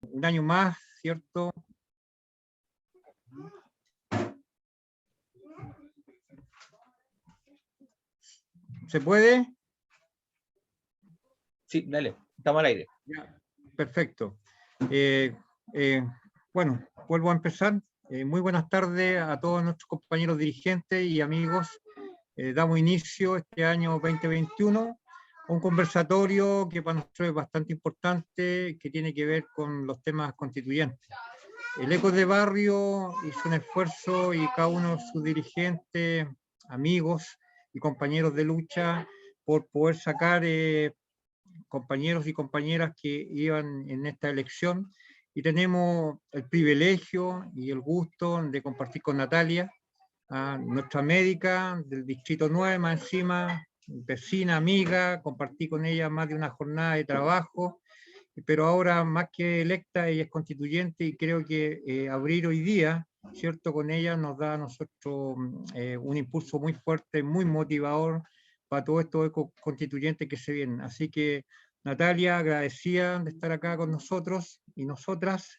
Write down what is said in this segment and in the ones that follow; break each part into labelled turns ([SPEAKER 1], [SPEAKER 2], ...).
[SPEAKER 1] un año más, ¿cierto? ¿Se puede?
[SPEAKER 2] Sí, dale, estamos al aire.
[SPEAKER 1] Ya, perfecto. Bueno, vuelvo a empezar. Muy buenas tardes a todos nuestros compañeros dirigentes y amigos. Damos inicio este año 2021 a un conversatorio que para nosotros es bastante importante, que tiene que ver con los temas constituyentes. El Ecos de Barrio hizo un esfuerzo y cada uno de sus dirigentes, amigos y compañeros de lucha por poder sacar compañeros y compañeras que iban en esta elección, y tenemos el privilegio y el gusto de compartir con Natalia, nuestra médica del Distrito 9, más encima, vecina, amiga. Compartí con ella más de una jornada de trabajo, pero ahora más que electa, ella es constituyente, y creo que abrir hoy día, ¿cierto?, con ella nos da a nosotros un impulso muy fuerte, muy motivador para todos estos constituyentes que se vienen. Así que, Natalia, agradecida de estar acá con nosotros y nosotras,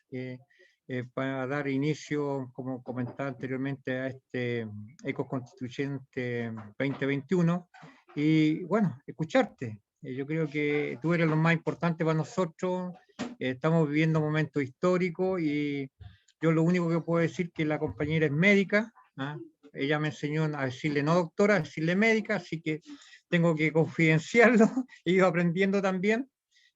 [SPEAKER 1] para dar inicio, como comentaba anteriormente, a este Ecos Constituyente 2021, y bueno, escucharte. Yo creo que tú eres lo más importante para nosotros. Estamos viviendo momentos históricos, y yo lo único que puedo decir es que la compañera es médica. ¿Ah? Ella me enseñó a decirle no doctora, a decirle médica, así que tengo que confidenciarlo. He ido aprendiendo también.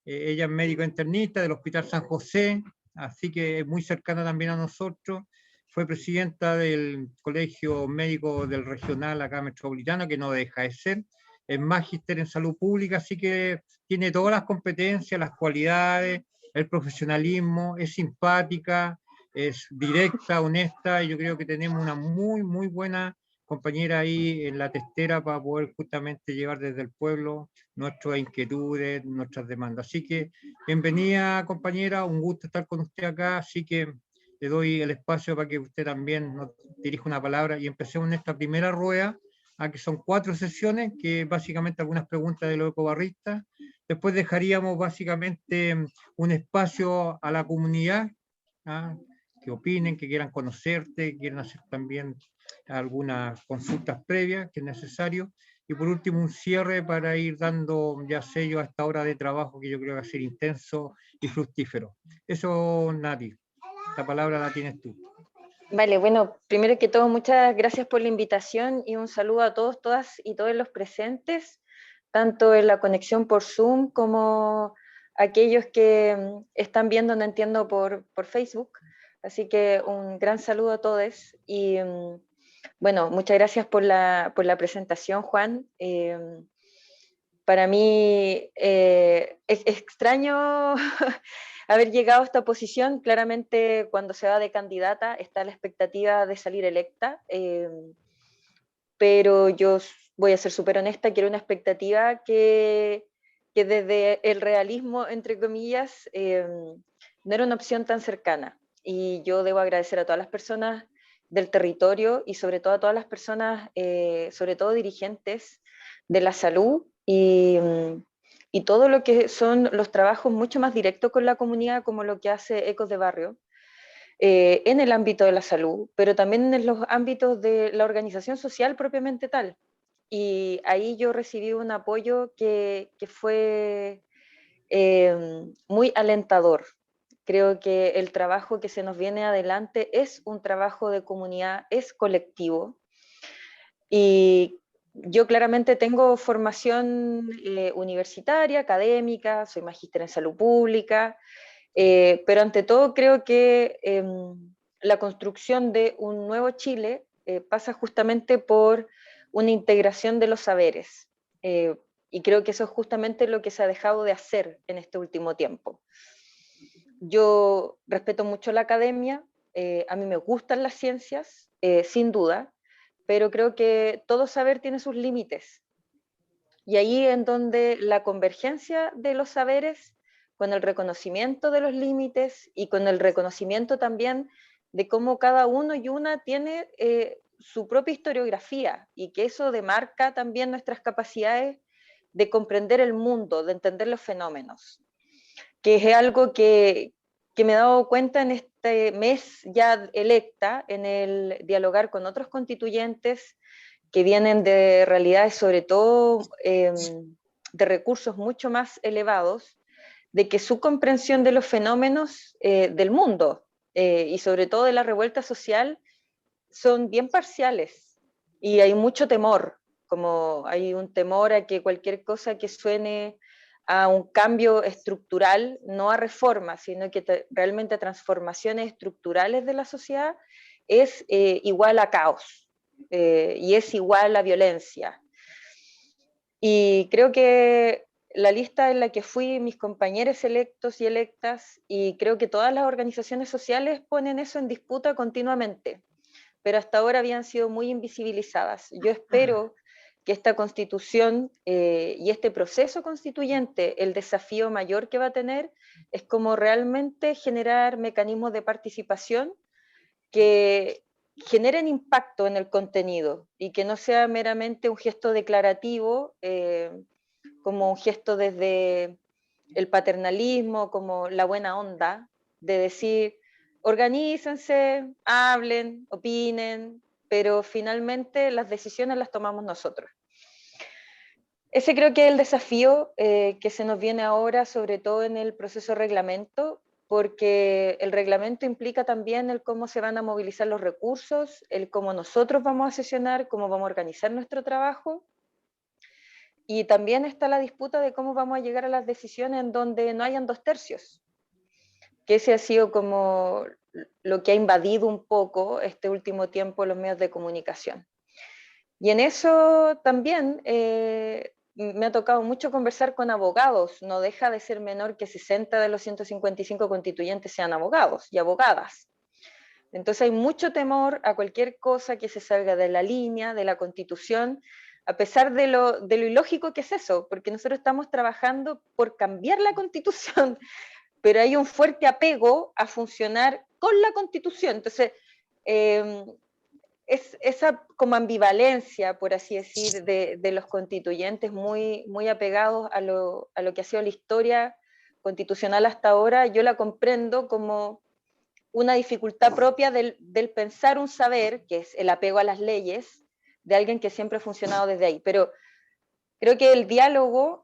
[SPEAKER 1] Ella es médico internista del Hospital San José, así que es muy cercana también a nosotros. Fue presidenta del Colegio Médico del Regional acá metropolitano, que no deja de ser. Es magíster en salud pública, así que tiene todas las competencias, las cualidades, el profesionalismo, es simpática, es directa, honesta, y yo creo que tenemos una muy, muy buena compañera ahí en la testera para poder justamente llevar desde el pueblo nuestras inquietudes, nuestras demandas. Así que bienvenida, compañera, un gusto estar con usted acá, así que le doy el espacio para que usted también nos dirija una palabra y empecemos en esta primera rueda, que son 4 sesiones, que básicamente algunas preguntas de los ecobarristas. Después dejaríamos básicamente un espacio a la comunidad, ¿ah?, que opinen, que quieran conocerte, que quieran hacer también algunas consultas previas, que es necesario. Y por último, un cierre para ir dando ya sello a esta hora de trabajo, que yo creo que va a ser intenso y fructífero. Eso, Nati, la palabra la tienes tú.
[SPEAKER 3] Vale, bueno, primero que todo, muchas gracias por la invitación y un saludo a todos, todas y todos los presentes, tanto en la conexión por Zoom como aquellos que están viendo, no entiendo, por Facebook. Así que un gran saludo a todos y bueno, muchas gracias por la presentación, Juan. Para mí es extraño haber llegado a esta posición. Claramente cuando se va de candidata está la expectativa de salir electa, pero yo voy a ser súper honesta, quiero una expectativa que desde el realismo, entre comillas, no era una opción tan cercana. Y yo debo agradecer a todas las personas del territorio y sobre todo a todas las personas, sobre todo dirigentes de la salud y todo lo que son los trabajos mucho más directos con la comunidad, como lo que hace Ecos de Barrio, en el ámbito de la salud, pero también en los ámbitos de la organización social propiamente tal. Y ahí yo recibí un apoyo que fue muy alentador. Creo que el trabajo que se nos viene adelante es un trabajo de comunidad, es colectivo. Y yo claramente tengo formación universitaria, académica, soy magíster en salud pública, pero ante todo creo que la construcción de un nuevo Chile pasa justamente por una integración de los saberes. Y creo que eso es justamente lo que se ha dejado de hacer en este último tiempo. Yo respeto mucho la academia, a mí me gustan las ciencias, sin duda, pero creo que todo saber tiene sus límites. Y ahí en donde la convergencia de los saberes, con el reconocimiento de los límites y con el reconocimiento también de cómo cada uno y una tiene su propia historiografía, y que eso demarca también nuestras capacidades de comprender el mundo, de entender los fenómenos, que es algo que que me he dado cuenta en este mes ya electa, en el dialogar con otros constituyentes que vienen de realidades sobre todo de recursos mucho más elevados, de que su comprensión de los fenómenos del mundo y sobre todo de la revuelta social son bien parciales y hay mucho temor, como hay un temor a que cualquier cosa que suene a un cambio estructural, no a reforma, sino que realmente a transformaciones estructurales de la sociedad, es igual a caos y es igual a violencia. Y creo que la lista en la que fui, mis compañeros electos y electas, y creo que todas las organizaciones sociales ponen eso en disputa continuamente, pero hasta ahora habían sido muy invisibilizadas. Yo espero que esta constitución y este proceso constituyente, el desafío mayor que va a tener es como realmente generar mecanismos de participación que generen impacto en el contenido y que no sea meramente un gesto declarativo, como un gesto desde el paternalismo, como la buena onda, de decir, organícense, hablen, opinen, pero finalmente las decisiones las tomamos nosotros. Ese creo que es el desafío que se nos viene ahora, sobre todo en el proceso de reglamento, porque el reglamento implica también el cómo se van a movilizar los recursos, el cómo nosotros vamos a sesionar, cómo vamos a organizar nuestro trabajo, y también está la disputa de cómo vamos a llegar a las decisiones en donde no hayan 2/3, que ese ha sido como lo que ha invadido un poco este último tiempo los medios de comunicación. Y en eso también me ha tocado mucho conversar con abogados, no deja de ser menor que 60 de los 155 constituyentes sean abogados y abogadas. Entonces hay mucho temor a cualquier cosa que se salga de la línea, de la Constitución, a pesar de lo ilógico que es eso, porque nosotros estamos trabajando por cambiar la Constitución, pero hay un fuerte apego a funcionar con la Constitución. Entonces, es esa como ambivalencia, por así decir, de los constituyentes muy, muy apegados a lo que ha sido la historia constitucional hasta ahora, yo la comprendo como una dificultad propia del pensar un saber, que es el apego a las leyes, de alguien que siempre ha funcionado desde ahí. Pero creo que el diálogo,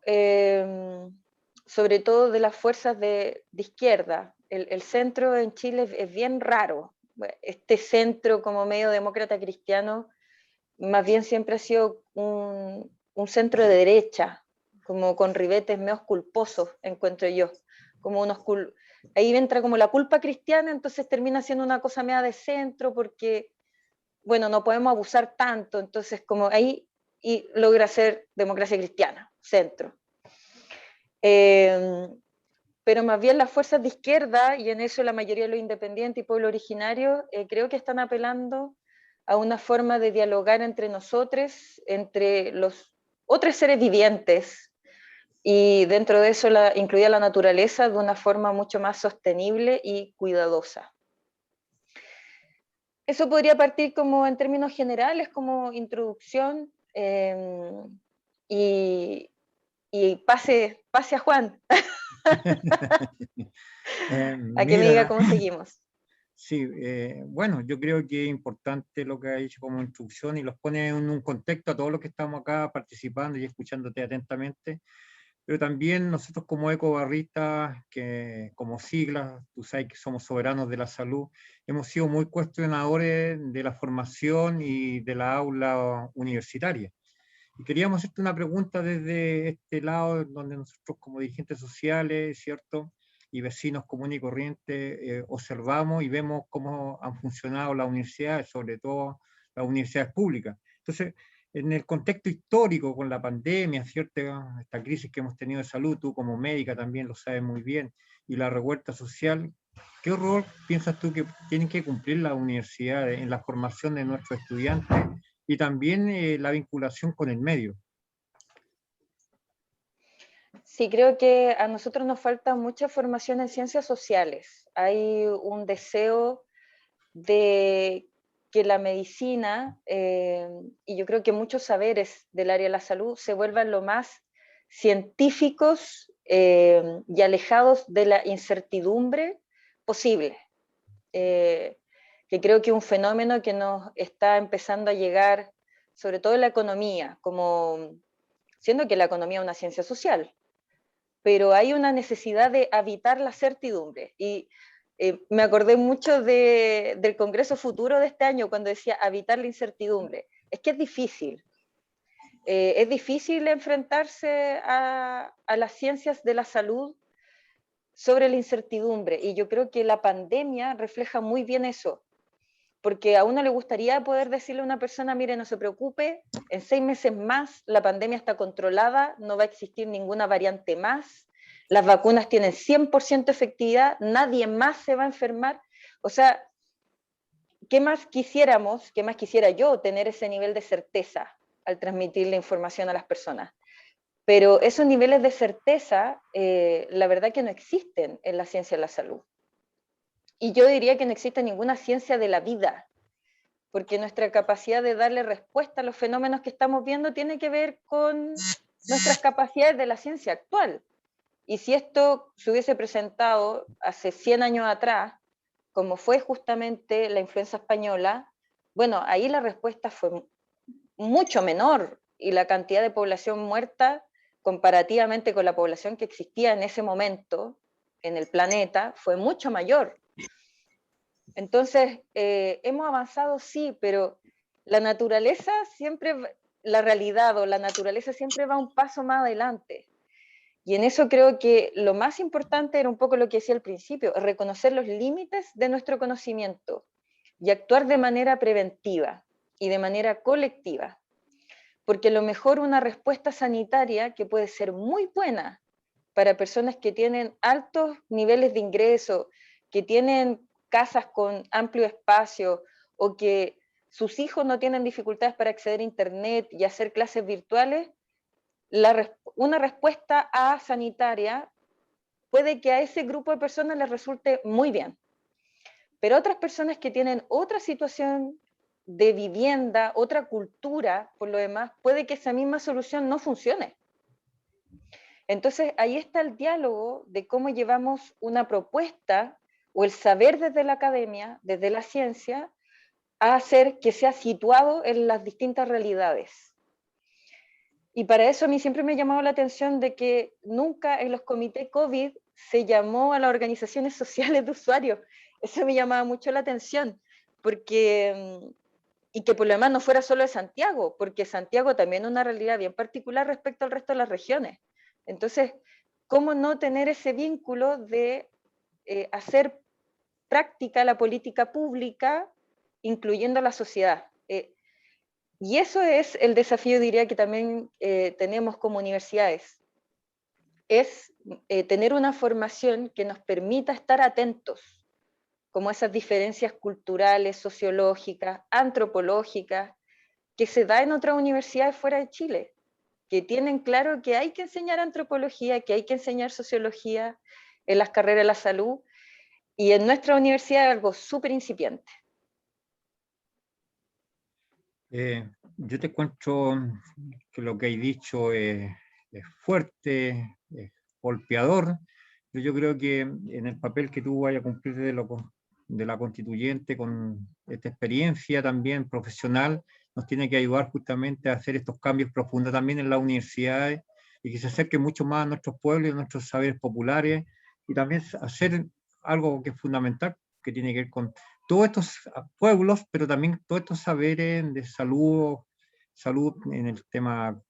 [SPEAKER 3] sobre todo de las fuerzas de izquierda, el centro en Chile es bien raro. Este centro como medio demócrata cristiano, más bien siempre ha sido un centro de derecha, como con ribetes medio culposos, encuentro yo, como ahí entra como la culpa cristiana, entonces termina siendo una cosa media de centro, porque, bueno, no podemos abusar tanto, entonces como ahí y logra ser democracia cristiana, centro. Pero más bien las fuerzas de izquierda, y en eso la mayoría de los independientes y pueblo originario, creo que están apelando a una forma de dialogar entre nosotros, entre los otros seres vivientes, y dentro de eso incluida la naturaleza de una forma mucho más sostenible y cuidadosa. Eso podría partir como en términos generales, como introducción, y pase a Juan, a que me diga
[SPEAKER 1] Mira,
[SPEAKER 3] cómo seguimos.
[SPEAKER 1] sí, bueno, yo creo que es importante lo que ha dicho como instrucción y los pone en un contexto a todos los que estamos acá participando y escuchándote atentamente, pero también nosotros como ecobarristas, que como siglas, tú sabes que somos soberanos de la salud, hemos sido muy cuestionadores de la formación y de la aula universitaria. Y queríamos hacerte una pregunta desde este lado, donde nosotros como dirigentes sociales, ¿cierto? Y vecinos comunes y corrientes, observamos y vemos cómo han funcionado las universidades, sobre todo las universidades públicas. Entonces, en el contexto histórico, con la pandemia, ¿cierto? Esta crisis que hemos tenido de salud, tú como médica también lo sabes muy bien, y la revuelta social, ¿qué rol piensas tú que tienen que cumplir las universidades en la formación de nuestros estudiantes y también la vinculación con el medio?
[SPEAKER 3] Sí, creo que a nosotros nos falta mucha formación en ciencias sociales. Hay un deseo de que la medicina, y yo creo que muchos saberes del área de la salud se vuelvan lo más científicos y alejados de la incertidumbre posible. Que creo que es un fenómeno que nos está empezando a llegar, sobre todo en la economía, como siendo que la economía es una ciencia social, pero hay una necesidad de habitar la certidumbre. Y me acordé mucho del Congreso Futuro de este año, cuando decía habitar la incertidumbre. Es que es difícil enfrentarse a las ciencias de la salud sobre la incertidumbre, y yo creo que la pandemia refleja muy bien eso, porque a uno le gustaría poder decirle a una persona, mire, no se preocupe, en 6 meses más la pandemia está controlada, no va a existir ninguna variante más, las vacunas tienen 100% efectividad, nadie más se va a enfermar. O sea, ¿qué más quisiéramos, qué más quisiera yo tener ese nivel de certeza al transmitir la información a las personas? Pero esos niveles de certeza, la verdad que no existen en la ciencia de la salud. Y yo diría que no existe ninguna ciencia de la vida, porque nuestra capacidad de darle respuesta a los fenómenos que estamos viendo tiene que ver con nuestras capacidades de la ciencia actual. Y si esto se hubiese presentado hace 100 años atrás, como fue justamente la influenza española, bueno, ahí la respuesta fue mucho menor y la cantidad de población muerta comparativamente con la población que existía en ese momento en el planeta fue mucho mayor. Entonces, hemos avanzado, sí, pero la naturaleza siempre, la realidad o la naturaleza siempre va un paso más adelante. Y en eso creo que lo más importante era un poco lo que decía al principio, reconocer los límites de nuestro conocimiento y actuar de manera preventiva y de manera colectiva. Porque a lo mejor una respuesta sanitaria que puede ser muy buena para personas que tienen altos niveles de ingreso, que tienen casas con amplio espacio o que sus hijos no tienen dificultades para acceder a internet y hacer clases virtuales, una respuesta sanitaria puede que a ese grupo de personas les resulte muy bien. Pero otras personas que tienen otra situación de vivienda, otra cultura, por lo demás, puede que esa misma solución no funcione. Entonces, ahí está el diálogo de cómo llevamos una propuesta o el saber desde la academia, desde la ciencia, a hacer que sea situado en las distintas realidades. Y para eso a mí siempre me ha llamado la atención de que nunca en los comités COVID se llamó a las organizaciones sociales de usuarios. Eso me llamaba mucho la atención, porque, y que por lo demás no fuera solo de Santiago, porque Santiago también es una realidad bien particular respecto al resto de las regiones. Entonces, ¿cómo no tener ese vínculo de hacer práctica la política pública, incluyendo a la sociedad? Y eso es el desafío, diría, que también tenemos como universidades, es tener una formación que nos permita estar atentos, como esas diferencias culturales, sociológicas, antropológicas, que se da en otras universidades fuera de Chile, que tienen claro que hay que enseñar antropología, que hay que enseñar sociología en las carreras de la salud, y en nuestra universidad es algo súper incipiente.
[SPEAKER 1] Yo te encuentro que lo que hay dicho es fuerte, es golpeador, pero yo creo que en el papel que tú vayas a cumplir de la constituyente con esta experiencia también profesional, nos tiene que ayudar justamente a hacer estos cambios profundos también en las universidades y que se acerque mucho más a nuestros pueblos y a nuestros saberes populares y también hacer algo que es fundamental, que tiene que ver con todos estos pueblos, pero también todos estos saberes de salud en el tema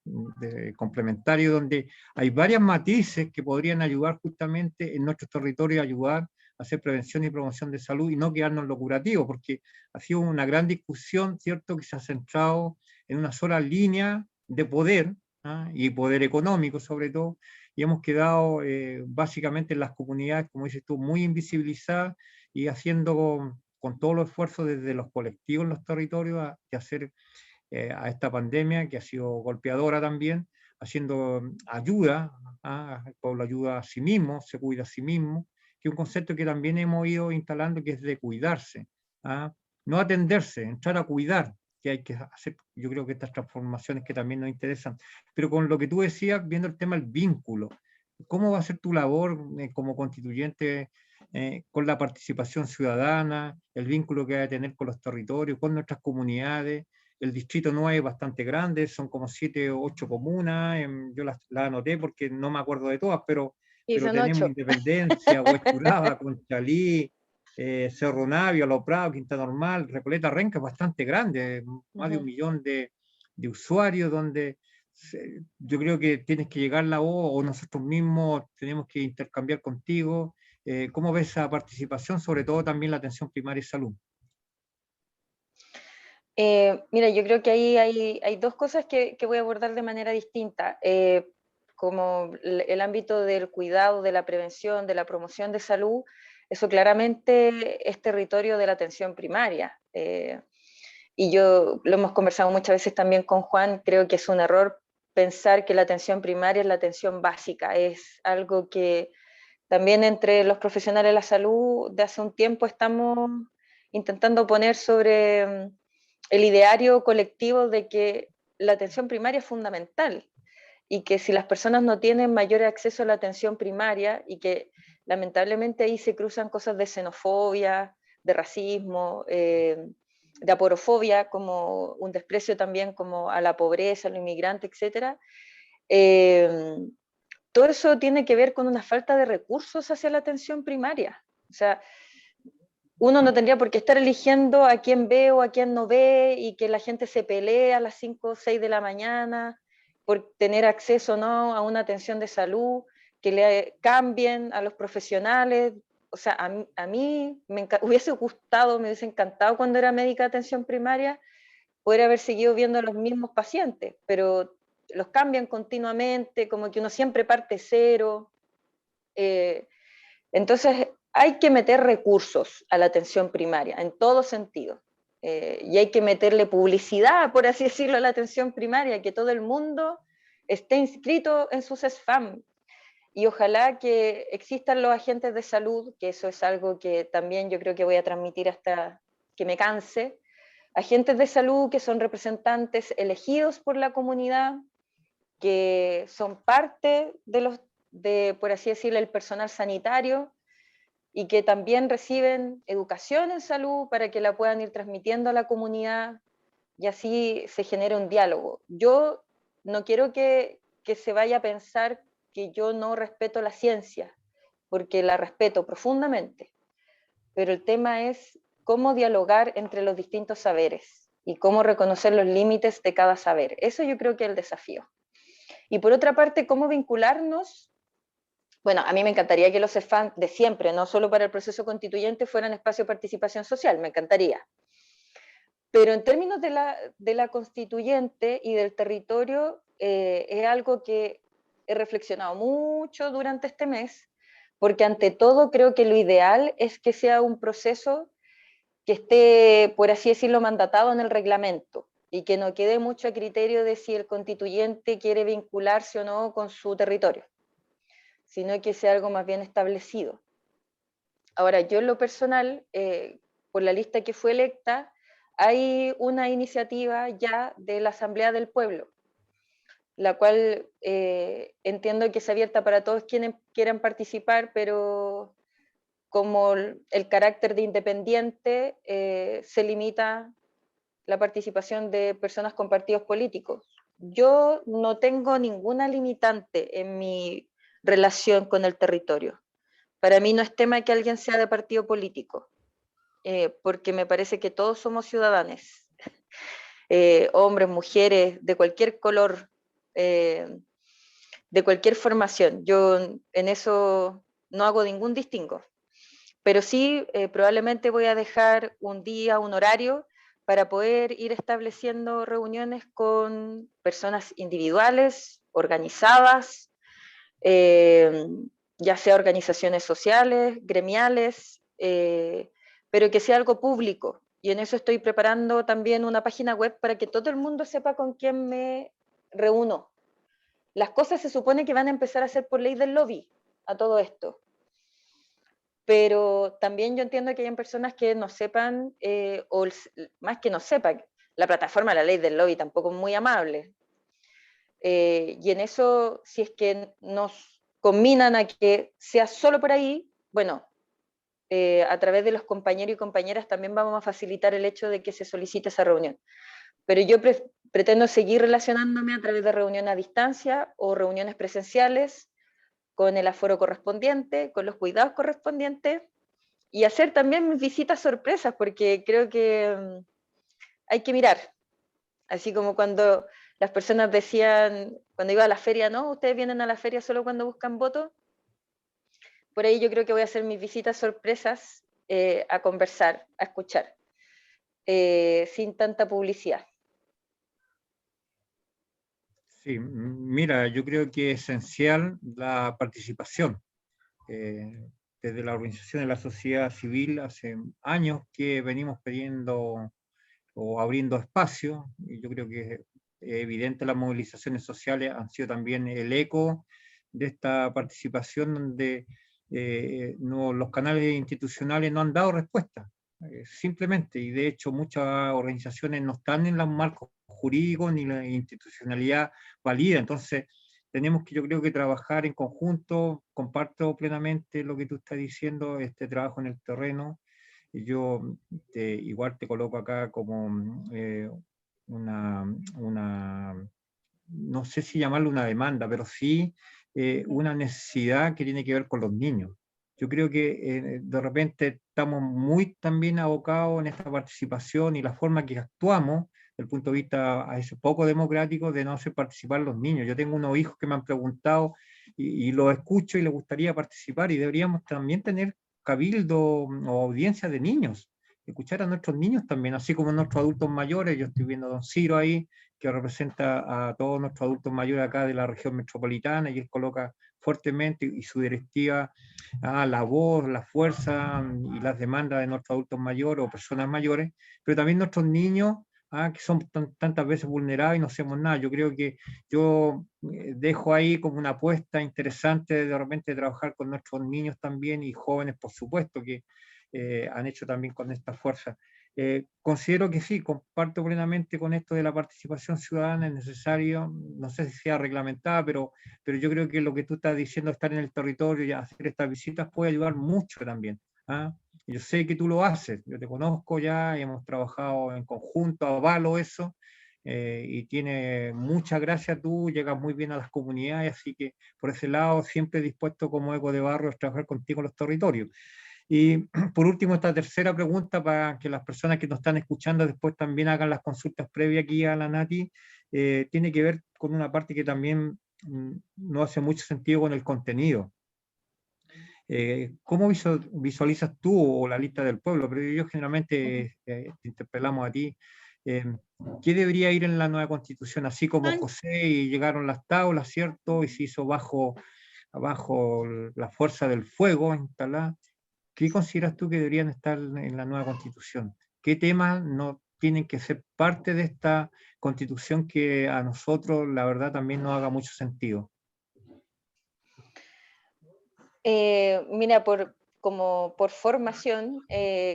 [SPEAKER 1] complementario, donde hay varias matices que podrían ayudar justamente en nuestro territorio a ayudar a hacer prevención y promoción de salud y no quedarnos en lo curativo, porque ha sido una gran discusión, ¿cierto?, que se ha centrado en una sola línea de poder, y poder económico sobre todo, y hemos quedado básicamente en las comunidades, como dices tú, muy invisibilizadas y haciendo con todos los esfuerzos desde los colectivos en los territorios de hacer a esta pandemia que ha sido golpeadora también, haciendo ayuda, el pueblo ayuda a sí mismo, se cuida a sí mismo, que es un concepto que también hemos ido instalando, que es de cuidarse, no atenderse, entrar a cuidar, que hay que hacer, yo creo que estas transformaciones que también nos interesan, pero con lo que tú decías, viendo el tema del vínculo, ¿cómo va a ser tu labor como constituyente con la participación ciudadana, el vínculo que hay que tener con los territorios, con nuestras comunidades. El distrito 9 es bastante grande, son como 7 o 8 comunas, yo las anoté porque no me acuerdo de todas,
[SPEAKER 3] Y
[SPEAKER 1] pero
[SPEAKER 3] son
[SPEAKER 1] tenemos
[SPEAKER 3] 8.
[SPEAKER 1] Independencia, Huechuraba, Conchalí, Cerro Navio, Los Prados, Quinta Normal, Recoleta, Renca, es bastante grande, más de 1 millón de usuarios, donde yo creo que tienes que llegar la voz o nosotros mismos tenemos que intercambiar contigo. ¿Cómo ves esa participación, sobre todo también la atención primaria y salud?
[SPEAKER 3] Mira, yo creo que ahí hay dos cosas que voy a abordar de manera distinta. Como el ámbito del cuidado, de la prevención, de la promoción de salud, eso claramente es territorio de la atención primaria. Y yo lo hemos conversado muchas veces también con Juan, creo que es un error pensar que la atención primaria es la atención básica, es algo que también entre los profesionales de la salud de hace un tiempo estamos intentando poner sobre el ideario colectivo de que la atención primaria es fundamental y que si las personas no tienen mayor acceso a la atención primaria y que lamentablemente ahí se cruzan cosas de xenofobia, de racismo, de aporofobia, como un desprecio también como a la pobreza, a los inmigrantes, etc. Todo eso tiene que ver con una falta de recursos hacia la atención primaria. O sea, uno no tendría por qué estar eligiendo a quién ve o a quién no ve y que la gente se pelee a las 5 o 6 de la mañana por tener acceso o no a una atención de salud, que le cambien a los profesionales. O sea, a mí me hubiese gustado, me hubiese encantado cuando era médica de atención primaria poder haber seguido viendo a los mismos pacientes, pero los cambian continuamente, como que uno siempre parte cero. Eh, entonces, hay que meter recursos a la atención primaria, en todo sentido. Y hay que meterle publicidad, por así decirlo, a la atención primaria, que todo el mundo esté inscrito en sus SFAM. Y ojalá que existan los agentes de salud, que eso es algo que también yo creo que voy a transmitir hasta que me canse. Agentes de salud que son representantes elegidos por la comunidad, que son parte por así decirlo, el personal sanitario, y que también reciben educación en salud para que la puedan ir transmitiendo a la comunidad y así se genere un diálogo. Yo no quiero que se vaya a pensar que yo no respeto la ciencia, porque la respeto profundamente, pero el tema es cómo dialogar entre los distintos saberes y cómo reconocer los límites de cada saber. Eso yo creo que es el desafío. Y por otra parte, cómo vincularnos. Bueno, a mí me encantaría que los CEFAM de siempre, no solo para el proceso constituyente, fueran espacio de participación social, me encantaría. Pero en términos de la constituyente y del territorio, es algo que he reflexionado mucho durante este mes, porque ante todo creo que lo ideal es que sea un proceso que esté, por así decirlo, mandatado en el reglamento y que no quede mucho a criterio de si el constituyente quiere vincularse o no con su territorio, sino que sea algo más bien establecido. Ahora, yo en lo personal, por la lista que fue electa, hay una iniciativa ya de la Asamblea del Pueblo, la cual entiendo que es abierta para todos quienes quieran participar, pero como el carácter de independiente se limita la participación de personas con partidos políticos. Yo no tengo ninguna limitante en mi relación con el territorio. Para mí no es tema que alguien sea de partido político, porque me parece que todos somos ciudadanos, hombres, mujeres, de cualquier color, de cualquier formación. Yo en eso no hago ningún distingo, pero sí probablemente voy a dejar un día, un horario para poder ir estableciendo reuniones con personas individuales, organizadas, ya sea organizaciones sociales, gremiales, pero que sea algo público. Y en eso estoy preparando también una página web para que todo el mundo sepa con quién me reúno. Las cosas se supone que van a empezar a hacer por ley del lobby a todo esto. Pero también yo entiendo que hay personas que no sepan, o más que no sepan, la plataforma, la ley del lobby tampoco es muy amable. Y en eso, si es que nos combinan a que sea solo por ahí, bueno, a través de los compañeros y compañeras también vamos a facilitar el hecho de que se solicite esa reunión. Pero yo pretendo seguir relacionándome a través de reuniones a distancia o reuniones presenciales, con el aforo correspondiente, con los cuidados correspondientes, y hacer también mis visitas sorpresas, porque creo que hay que mirar. Así como cuando las personas decían, cuando iba a la feria, no, ustedes vienen a la feria solo cuando buscan votos. Por ahí yo creo que voy a hacer mis visitas sorpresas, a conversar, a escuchar, sin tanta publicidad.
[SPEAKER 1] Sí, mira, yo creo que es esencial la participación. Desde la organización de la sociedad civil hace años que venimos pidiendo o abriendo espacio, y yo creo que es evidente las movilizaciones sociales han sido también el eco de esta participación donde los canales institucionales no han dado respuesta, simplemente, y de hecho muchas organizaciones no están en los marcos jurídicos ni la institucionalidad válida, entonces tenemos que, yo creo que trabajar en conjunto. Comparto plenamente lo que tú estás diciendo, este trabajo en el terreno. Yo igual te coloco acá como una, no sé si llamarlo una demanda, pero sí una necesidad que tiene que ver con los niños. Yo creo que de repente estamos muy también abocados en esta participación y la forma que actuamos desde el punto de vista a veces poco democrático de no hacer participar a los niños. Yo tengo unos hijos que me han preguntado y los escucho y les gustaría participar y deberíamos también tener cabildo o audiencia de niños, escuchar a nuestros niños también, así como nuestros adultos mayores. Yo estoy viendo a don Ciro ahí, que representa a todos nuestros adultos mayores acá de la región metropolitana, y él coloca fuertemente y su directiva la voz, la fuerza y las demandas de nuestros adultos mayores o personas mayores, pero también nuestros niños, que son tantas veces vulnerados y no hacemos nada. Yo creo que yo dejo ahí como una apuesta interesante de repente de trabajar con nuestros niños también y jóvenes, por supuesto, que han hecho también con esta fuerza. Considero que sí, comparto plenamente con esto de la participación ciudadana, es necesario, no sé si sea reglamentada, pero yo creo que lo que tú estás diciendo, estar en el territorio y hacer estas visitas puede ayudar mucho también. Yo sé que tú lo haces, yo te conozco ya, hemos trabajado en conjunto, avalo eso, y tiene mucha gracia tú, llegas muy bien a las comunidades, así que por ese lado siempre dispuesto como Eco de Barrio a trabajar contigo en los territorios. Y por último, esta tercera pregunta para que las personas que nos están escuchando después también hagan las consultas previas aquí a la Nati, tiene que ver con una parte que también no hace mucho sentido con el contenido. ¿Cómo visualizas tú o la lista del pueblo? Pero yo generalmente te interpelamos a ti. eh, ¿Qué debería ir en la nueva constitución? Así como José y llegaron las tablas, ¿cierto? Y se hizo bajo la fuerza del fuego instalada. ¿Qué consideras tú que deberían estar en la nueva constitución? ¿Qué temas no tienen que ser parte de esta constitución que a nosotros, la verdad, también nos haga mucho sentido?
[SPEAKER 3] Mira, como por formación,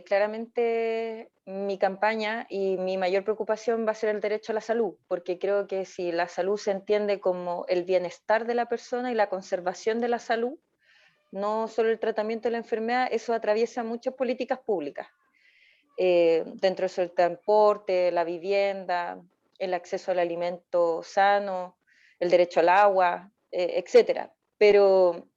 [SPEAKER 3] claramente mi campaña y mi mayor preocupación va a ser el derecho a la salud, porque creo que si la salud se entiende como el bienestar de la persona y la conservación de la salud, no solo el tratamiento de la enfermedad, eso atraviesa muchas políticas públicas. Dentro de eso el transporte, la vivienda, el acceso al alimento sano, el derecho al agua, etcétera. Pero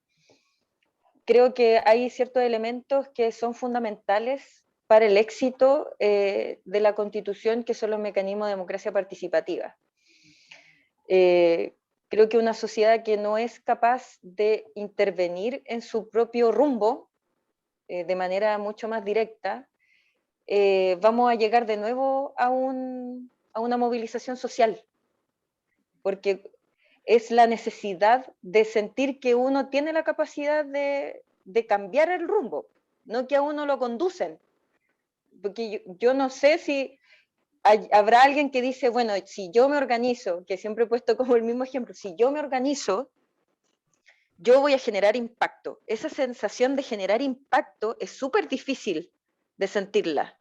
[SPEAKER 3] creo que hay ciertos elementos que son fundamentales para el éxito de la Constitución, que son los mecanismos de democracia participativa. Creo que una sociedad que no es capaz de intervenir en su propio rumbo de manera mucho más directa, vamos a llegar de nuevo a una movilización social, porque es la necesidad de sentir que uno tiene la capacidad de cambiar el rumbo, no que a uno lo conducen. Porque yo no sé si habrá alguien que dice, bueno, si yo me organizo, que siempre he puesto como el mismo ejemplo, si yo me organizo, yo voy a generar impacto. Esa sensación de generar impacto es súper difícil de sentirla,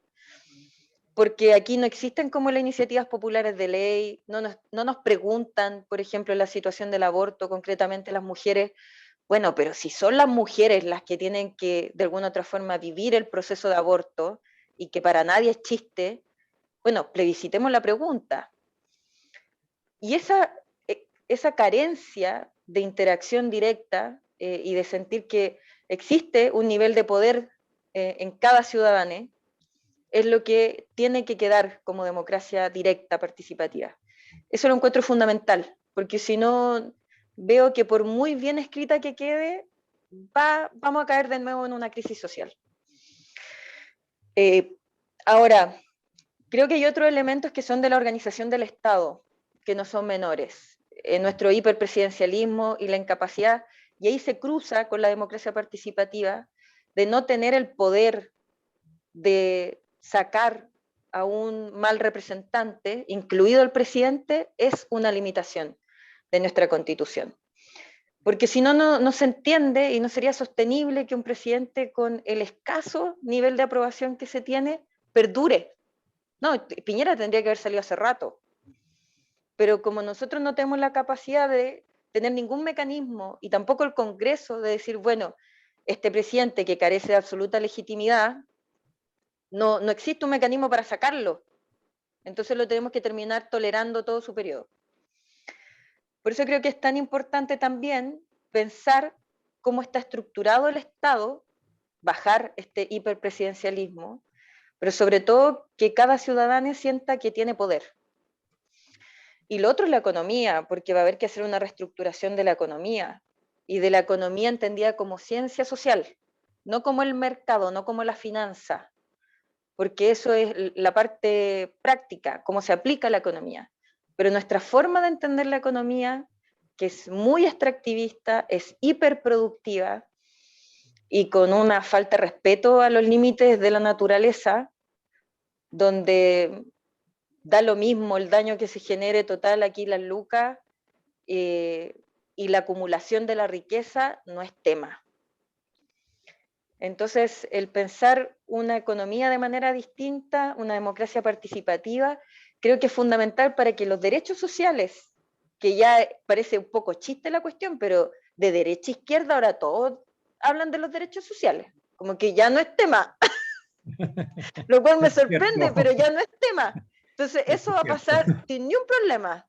[SPEAKER 3] porque aquí no existen como las iniciativas populares de ley, no nos preguntan, por ejemplo, la situación del aborto, concretamente las mujeres, Bueno, pero si son las mujeres las que tienen que, de alguna u otra forma, vivir el proceso de aborto y que para nadie es chiste, bueno, plebiscitemos la pregunta. Y esa carencia de interacción directa y de sentir que existe un nivel de poder en cada ciudadano es lo que tiene que quedar como democracia directa, participativa. Eso lo encuentro fundamental, porque si no, veo que por muy bien escrita que quede, vamos a caer de nuevo en una crisis social. Ahora, creo que hay otros elementos que son de la organización del Estado, que no son menores. Nuestro hiperpresidencialismo y la incapacidad, y ahí se cruza con la democracia participativa, de no tener el poder de sacar a un mal representante, incluido el presidente, es una limitación de nuestra Constitución. Porque si no, no se entiende y no sería sostenible que un presidente con el escaso nivel de aprobación que se tiene perdure. No, Piñera tendría que haber salido hace rato. Pero como nosotros no tenemos la capacidad de tener ningún mecanismo y tampoco el Congreso de decir, bueno, este presidente que carece de absoluta legitimidad, no existe un mecanismo para sacarlo. Entonces lo tenemos que terminar tolerando todo su periodo. Por eso creo que es tan importante también pensar cómo está estructurado el Estado, bajar este hiperpresidencialismo, pero sobre todo que cada ciudadano sienta que tiene poder. Y lo otro es la economía, porque va a haber que hacer una reestructuración de la economía, y de la economía entendida como ciencia social, no como el mercado, no como la finanza, porque eso es la parte práctica, cómo se aplica la economía. Pero nuestra forma de entender la economía, que es muy extractivista, es hiperproductiva y con una falta de respeto a los límites de la naturaleza, donde da lo mismo el daño que se genere total aquí las lucas y la acumulación de la riqueza no es tema. Entonces, el pensar una economía de manera distinta, una democracia participativa, creo que es fundamental para que los derechos sociales, que ya parece un poco chiste la cuestión, pero de derecha a izquierda ahora todos hablan de los derechos sociales, como que ya no es tema, lo cual me sorprende, pero ya no es tema. Entonces, eso va a pasar sin ni un problema.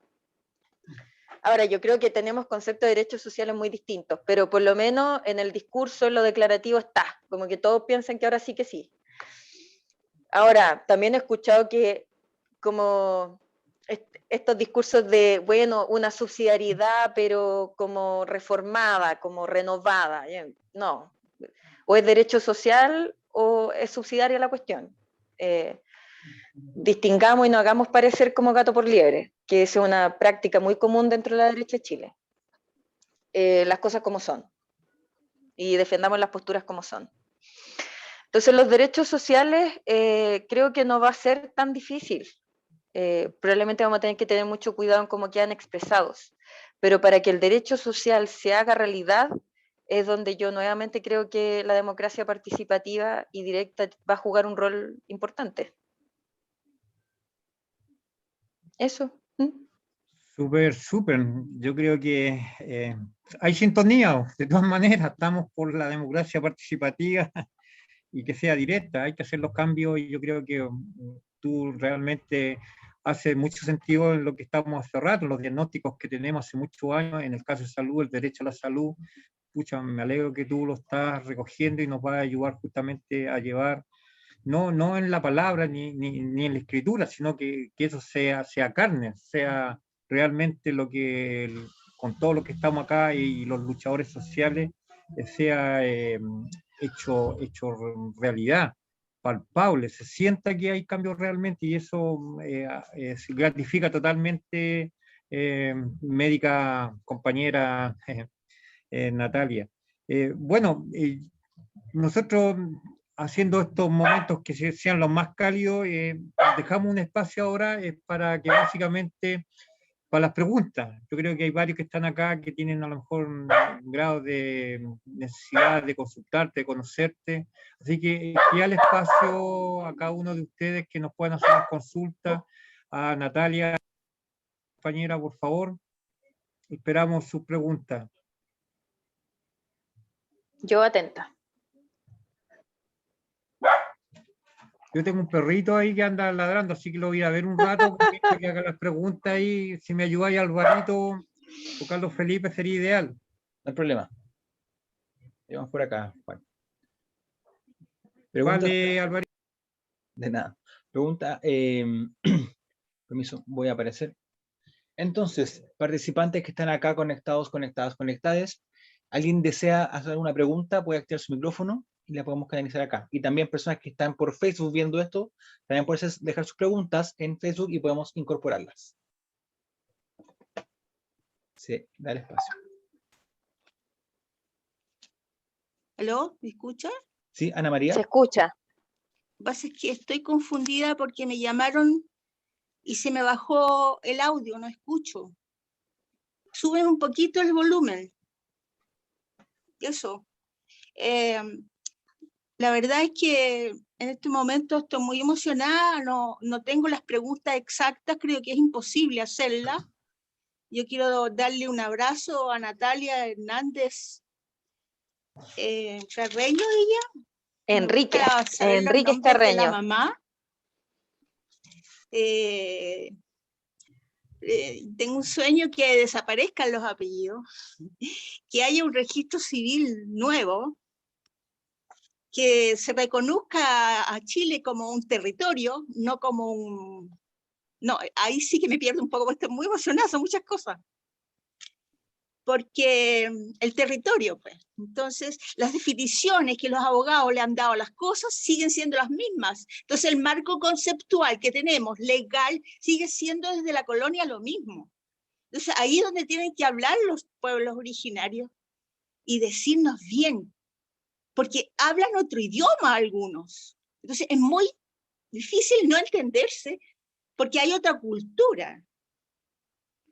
[SPEAKER 3] Ahora, yo creo que tenemos conceptos de derechos sociales muy distintos, pero por lo menos en el discurso, en lo declarativo está, como que todos piensan que ahora sí que sí. Ahora, también he escuchado que como estos discursos de, bueno, una subsidiariedad, pero como reformada, como renovada. No, o es derecho social o es subsidiaria la cuestión. Distingamos y no hagamos parecer como gato por liebre, que es una práctica muy común dentro de la derecha de Chile. Las cosas como son y defendamos las posturas como son. Entonces, los derechos sociales creo que no va a ser tan difícil. Probablemente vamos a tener que tener mucho cuidado en cómo quedan expresados, pero para que el derecho social se haga realidad es donde yo nuevamente creo que la democracia participativa y directa va a jugar un rol importante. Eso.
[SPEAKER 1] Súper, súper. Yo creo que hay sintonía, de todas maneras, estamos por la democracia participativa y que sea directa, hay que hacer los cambios y yo creo que tú realmente hace mucho sentido en lo que estamos hace rato, los diagnósticos que tenemos hace muchos años, en el caso de salud, el derecho a la salud. Pucha, me alegro que tú lo estás recogiendo y nos va a ayudar justamente a llevar, no en la palabra ni en la escritura, sino que eso sea carne, sea realmente lo que, con todo lo que estamos acá y los luchadores sociales, sea hecho realidad, palpable, se sienta que hay cambios realmente y eso se gratifica totalmente, médica compañera Natalia. Bueno, nosotros haciendo estos momentos que sean los más cálidos, dejamos un espacio ahora para que básicamente para las preguntas. Yo creo que hay varios que están acá que tienen a lo mejor un grado de necesidad de consultarte, de conocerte. Así que el espacio a cada uno de ustedes que nos puedan hacer las consultas. A Natalia, compañera, por favor. Esperamos sus preguntas.
[SPEAKER 3] Yo atenta.
[SPEAKER 1] Yo tengo un perrito ahí que anda ladrando, así que lo voy a ver un rato para que haga las preguntas y si me ayudáis, Alvarito o Carlos Felipe, sería ideal.
[SPEAKER 2] No hay problema. Vamos por acá, Juan. Pregunta,
[SPEAKER 1] Vale, Alvarito.
[SPEAKER 2] de nada. Pregunta, permiso, voy a aparecer. Entonces, participantes que están acá conectados, conectadas, conectadas, ¿alguien desea hacer alguna pregunta? Puede activar su micrófono y la podemos canalizar acá. Y también personas que están por Facebook viendo esto, también pueden dejar sus preguntas en Facebook y podemos incorporarlas. Sí, dale espacio.
[SPEAKER 4] ¿Aló? ¿Me escucha?
[SPEAKER 2] Sí, Ana María.
[SPEAKER 3] Se escucha.
[SPEAKER 4] Lo que pasa es que estoy confundida porque me llamaron y se me bajó el audio, no escucho. Suben un poquito el volumen. Eso. La verdad es que en este momento estoy muy emocionada, no tengo las preguntas exactas, creo que es imposible hacerlas. Yo quiero darle un abrazo a Natalia Hernández Carreño, ella.
[SPEAKER 3] Enrique.
[SPEAKER 4] Me gusta saber los
[SPEAKER 3] Enrique
[SPEAKER 4] nombres de la
[SPEAKER 3] Carreño.
[SPEAKER 4] mamá. Tengo un sueño que desaparezcan los apellidos, que haya un registro civil nuevo, que se reconozca a Chile como un territorio, no como un... No, ahí sí que me pierdo un poco, porque estoy muy emocionada, son muchas cosas. Porque el territorio, pues. Entonces, las definiciones que los abogados le han dado a las cosas siguen siendo las mismas. Entonces, el marco conceptual que tenemos, legal, sigue siendo desde la colonia lo mismo. Entonces, ahí es donde tienen que hablar los pueblos originarios y decirnos bien, porque hablan otro idioma algunos. Entonces, es muy difícil no entenderse porque hay otra cultura.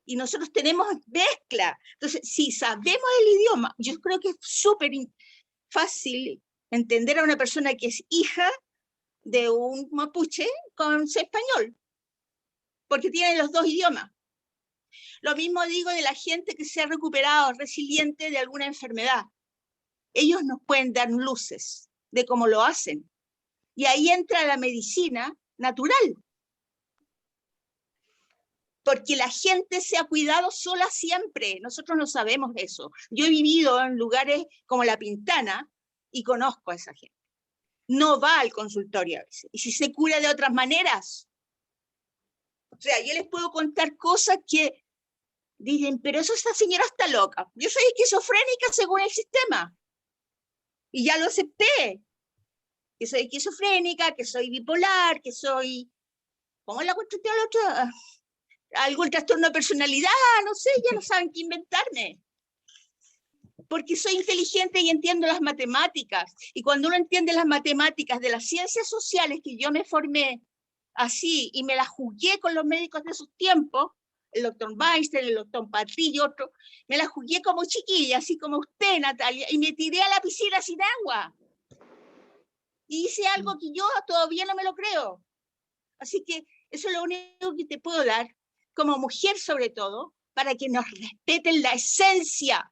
[SPEAKER 4] Y nosotros tenemos mezcla. Entonces, si sabemos el idioma, yo creo que es súper fácil entender a una persona que es hija de un mapuche con español, porque tiene los dos idiomas. Lo mismo digo de la gente que se ha recuperado resiliente de alguna enfermedad. Ellos nos pueden dar luces de cómo lo hacen. Y ahí entra la medicina natural. Porque la gente se ha cuidado sola siempre. Nosotros no sabemos eso. Yo he vivido en lugares como La Pintana y conozco a esa gente. No va al consultorio a veces. Y si se cura de otras maneras. O sea, yo les puedo contar cosas que dicen, pero esta señora está loca. Yo soy esquizofrénica según el sistema. Y ya lo acepté. Que soy esquizofrénica, que soy bipolar, que soy... ¿Cómo es la cuestión de la otra? Algún trastorno de personalidad, no sé, ya no saben qué inventarme. Porque soy inteligente y entiendo las matemáticas. Y cuando uno entiende las matemáticas de las ciencias sociales, que yo me formé así y me las jugué con los médicos de esos tiempos, el doctor Weinstein, el doctor Patri y otro, me las jugué como chiquilla, así como usted, Natalia, y me tiré a la piscina sin agua. Y hice algo que yo todavía no me lo creo. Así que eso es lo único que te puedo dar, como mujer sobre todo, para que nos respeten la esencia.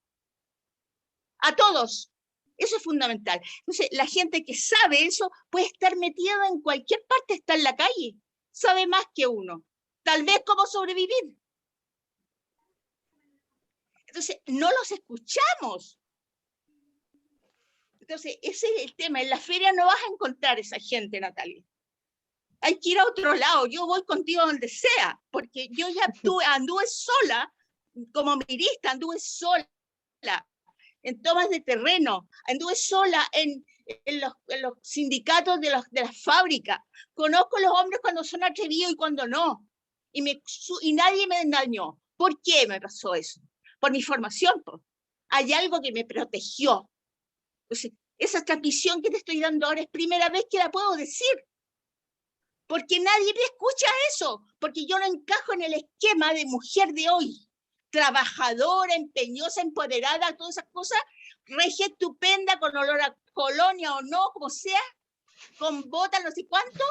[SPEAKER 4] A todos. Eso es fundamental. Entonces, la gente que sabe eso puede estar metida en cualquier parte, está en la calle. Sabe más que uno. Tal vez cómo sobrevivir. Entonces, no los escuchamos. Entonces, ese es el tema. En la feria no vas a encontrar esa gente, Natalia. Hay que ir a otro lado. Yo voy contigo a donde sea, porque yo ya anduve sola, como mirista, anduve sola en tomas de terreno, anduve sola en los sindicatos de las fábricas. Conozco a los hombres cuando son atrevidos y cuando no. Y nadie me engañó. ¿Por qué me pasó eso? Por mi formación. Hay algo que me protegió. Entonces, esa transmisión que te estoy dando ahora es primera vez que la puedo decir. Porque nadie me escucha eso. Porque yo no encajo en el esquema de mujer de hoy. Trabajadora, empeñosa, empoderada, todas esas cosas, regia estupenda, con olor a colonia o no, como sea, con botas, no sé cuánto,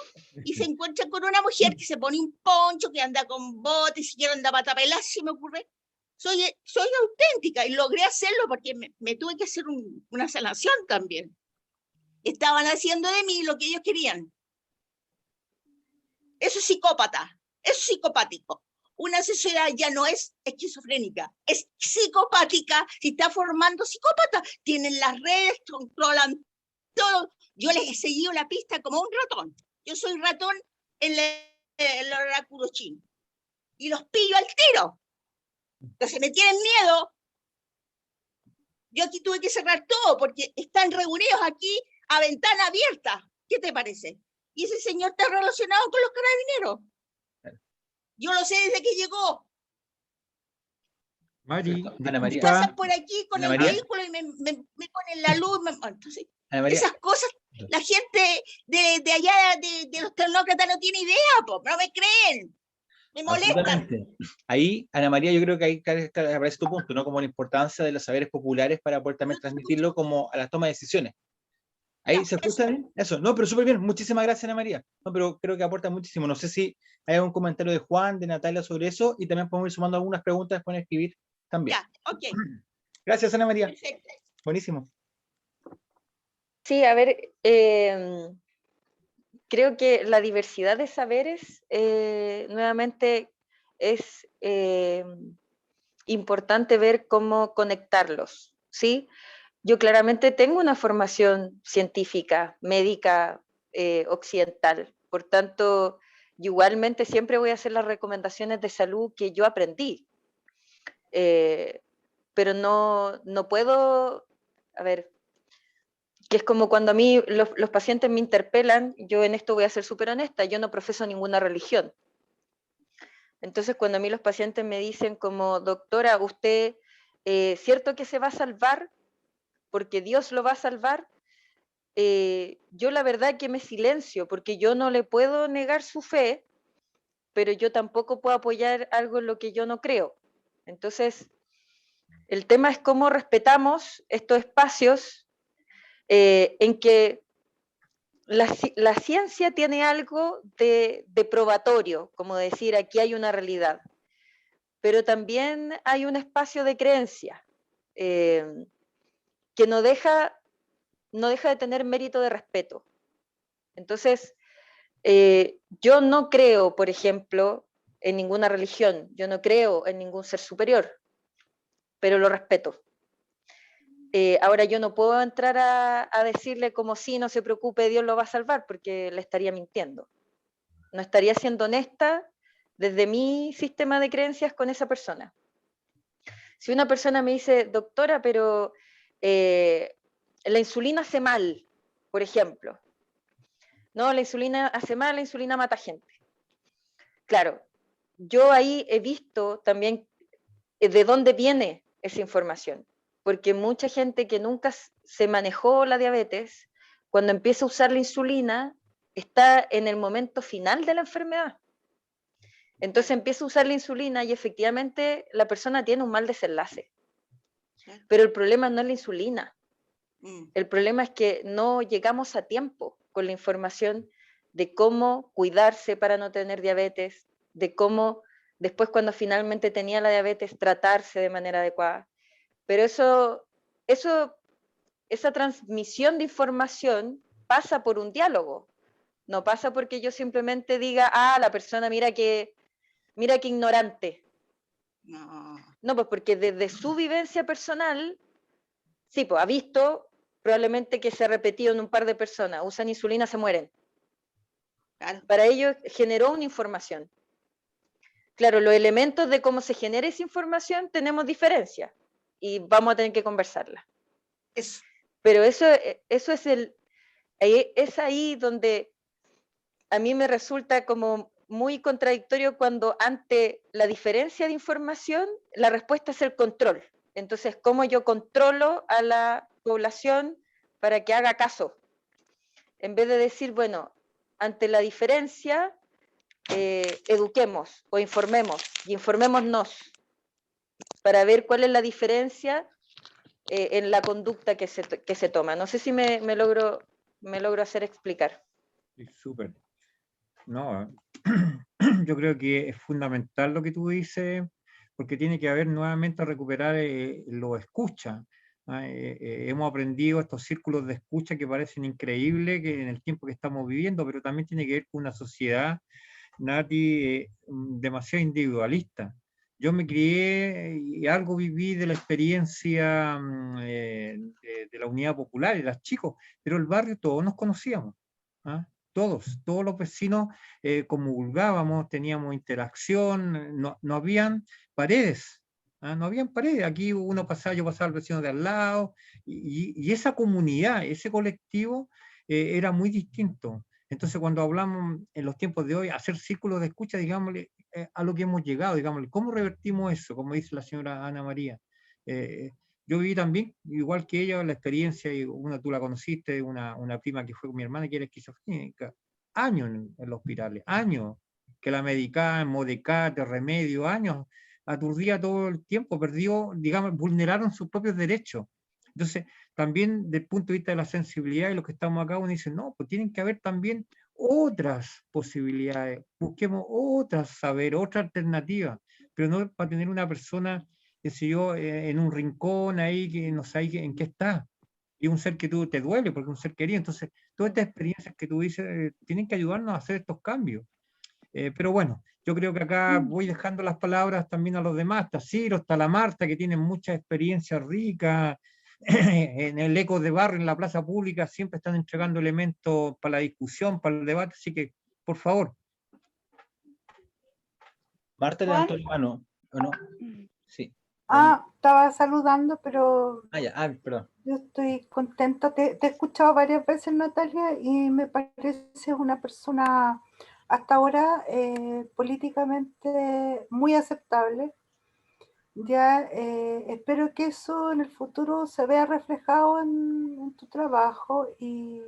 [SPEAKER 4] y se encuentra con una mujer que se pone un poncho, que anda con botas, y siquiera anda pata pelada, si me ocurre, soy auténtica y logré hacerlo porque me tuve que hacer una sanación también. Estaban haciendo de mí lo que ellos querían. Eso es psicópata, eso es psicopático. Una sociedad ya no es esquizofrénica, es psicopática si está formando psicópatas. Tienen las redes, controlan todo. Yo les he seguido la pista como un ratón. Yo soy ratón en el oráculo chino. Y los pillo al tiro. Entonces me tienen miedo. Yo aquí tuve que cerrar todo porque están reunidos aquí a ventana abierta. ¿Qué te parece? Y ese señor está relacionado con los carabineros. Yo lo sé desde que llegó.
[SPEAKER 1] Mari,
[SPEAKER 2] Ana María.
[SPEAKER 1] disculpa,
[SPEAKER 4] Pasan por aquí con
[SPEAKER 2] Ana
[SPEAKER 4] el
[SPEAKER 2] María.
[SPEAKER 4] vehículo y me ponen la luz. Entonces,
[SPEAKER 2] Ana María,
[SPEAKER 4] esas cosas, la gente de allá, de los tecnócratas, no tiene idea, po, no me creen. Me molestan.
[SPEAKER 2] absolutamente. Ahí, Ana María, yo creo que ahí aparece tu punto, ¿no? Como la importancia de los saberes populares para poder también transmitirlo como a la toma de decisiones. Ahí
[SPEAKER 4] Ya,
[SPEAKER 2] se escucha bien. Eso, no, pero súper bien. Muchísimas gracias, Ana María. No, pero creo que aporta muchísimo. No sé si hay algún comentario de Juan, de Natalia sobre eso, y también podemos ir sumando algunas preguntas, pueden escribir también.
[SPEAKER 4] Ya, ok,
[SPEAKER 2] Gracias, Ana María.
[SPEAKER 4] perfecto.
[SPEAKER 2] Buenísimo.
[SPEAKER 3] Sí, a ver, creo que la diversidad de saberes, nuevamente, es importante ver cómo conectarlos, ¿sí? Yo claramente tengo una formación científica, médica, occidental, por tanto, igualmente siempre voy a hacer las recomendaciones de salud que yo aprendí, pero no puedo, a ver, que es como cuando a mí los pacientes me interpelan, yo en esto voy a ser súper honesta, yo no profeso ninguna religión. Entonces, cuando a mí los pacientes me dicen como, doctora, usted, ¿cierto que se va a salvar? Porque Dios lo va a salvar. Yo la verdad que me silencio, porque yo no le puedo negar su fe, pero yo tampoco puedo apoyar algo en lo que yo no creo. Entonces, el tema es cómo respetamos estos espacios en que la ciencia tiene algo de probatorio, como decir, aquí hay una realidad, pero también hay un espacio de creencia que no deja de tener mérito de respeto. Entonces, yo no creo, por ejemplo, en ninguna religión, yo no creo en ningún ser superior, pero lo respeto. Ahora yo no puedo entrar a decirle como si no se preocupe, Dios lo va a salvar, porque le estaría mintiendo. No estaría siendo honesta desde mi sistema de creencias con esa persona. Si una persona me dice, doctora, pero la insulina hace mal, por ejemplo. No, la insulina hace mal, la insulina mata gente. Claro, yo ahí he visto también de dónde viene esa información, porque mucha gente que nunca se manejó la diabetes, cuando empieza a usar la insulina, está en el momento final de la enfermedad. Entonces empieza a usar la insulina y efectivamente la persona tiene un mal desenlace. Pero el problema no es la insulina. El problema es que no llegamos a tiempo con la información de cómo cuidarse para no tener diabetes, de cómo después cuando finalmente tenía la diabetes tratarse de manera adecuada. Pero esa transmisión de información pasa por un diálogo. No pasa porque yo simplemente diga, la persona mira que ignorante. No, pues porque desde su vivencia personal, sí, pues ha visto probablemente que se ha repetido en un par de personas, usan insulina, se mueren.
[SPEAKER 4] Claro.
[SPEAKER 3] Para ellos generó una información. Claro, los elementos de cómo se genera esa información tenemos diferencias y vamos a tener que conversarla. Pero eso es ahí donde a mí me resulta como muy contradictorio cuando ante la diferencia de información la respuesta es el control. Entonces, ¿cómo yo controlo a la población para que haga caso? En vez de decir, bueno, ante la diferencia, eduquemos o informemos y informémonos para ver cuál es la diferencia en la conducta que se toma. No sé si me logro hacer explicar.
[SPEAKER 1] Sí, súper. No, yo creo que es fundamental lo que tú dices, porque tiene que haber nuevamente recuperar lo escucha. Hemos aprendido estos círculos de escucha que parecen increíbles que en el tiempo que estamos viviendo, pero también tiene que ver con una sociedad, Nati, demasiado individualista. Yo me crié y algo viví de la experiencia de la Unidad Popular, y las chicos, pero el barrio todos nos conocíamos. ¿Ah? Todos los vecinos comulgábamos, teníamos interacción, no habían paredes. ¿Ah? No habían paredes, aquí uno pasaba, yo pasaba al vecino de al lado, y esa comunidad, ese colectivo era muy distinto. Entonces, cuando hablamos en los tiempos de hoy, hacer círculos de escucha, digámosle, a lo que hemos llegado, digámosle, ¿cómo revertimos eso? Como dice la señora Ana María. Yo viví también, igual que ella, la experiencia, y tú la conociste, una prima que fue con mi hermana, que era esquizofrénica, años en los hospitales, años, que la medicaban, modecate, remedio, años, aturdía todo el tiempo, perdió, digamos, vulneraron sus propios derechos. Entonces, también desde el punto de vista de la sensibilidad y lo que estamos acá, uno dice, no, pues tienen que haber también otras posibilidades, busquemos otras saber, otra alternativa, pero no para tener una persona, qué sé yo, en un rincón ahí que no sabe en qué está, y un ser que tú te duele porque es un ser querido. Entonces, todas estas experiencias que tú dices tienen que ayudarnos a hacer estos cambios. Pero bueno, yo creo que acá voy dejando las palabras también a los demás, está Ciro, está la Marta, que tienen mucha experiencia rica en el eco de barrio, en la plaza pública, siempre están entregando elementos para la discusión, para el debate, así que, por favor.
[SPEAKER 2] Marta levantó la mano, ¿o no? Sí.
[SPEAKER 5] Estaba saludando, pero
[SPEAKER 2] Perdón.
[SPEAKER 5] yo estoy contenta. Te he escuchado varias veces, Natalia, y me parece una persona hasta ahora políticamente muy aceptable. Ya espero que eso en el futuro se vea reflejado en tu trabajo. Y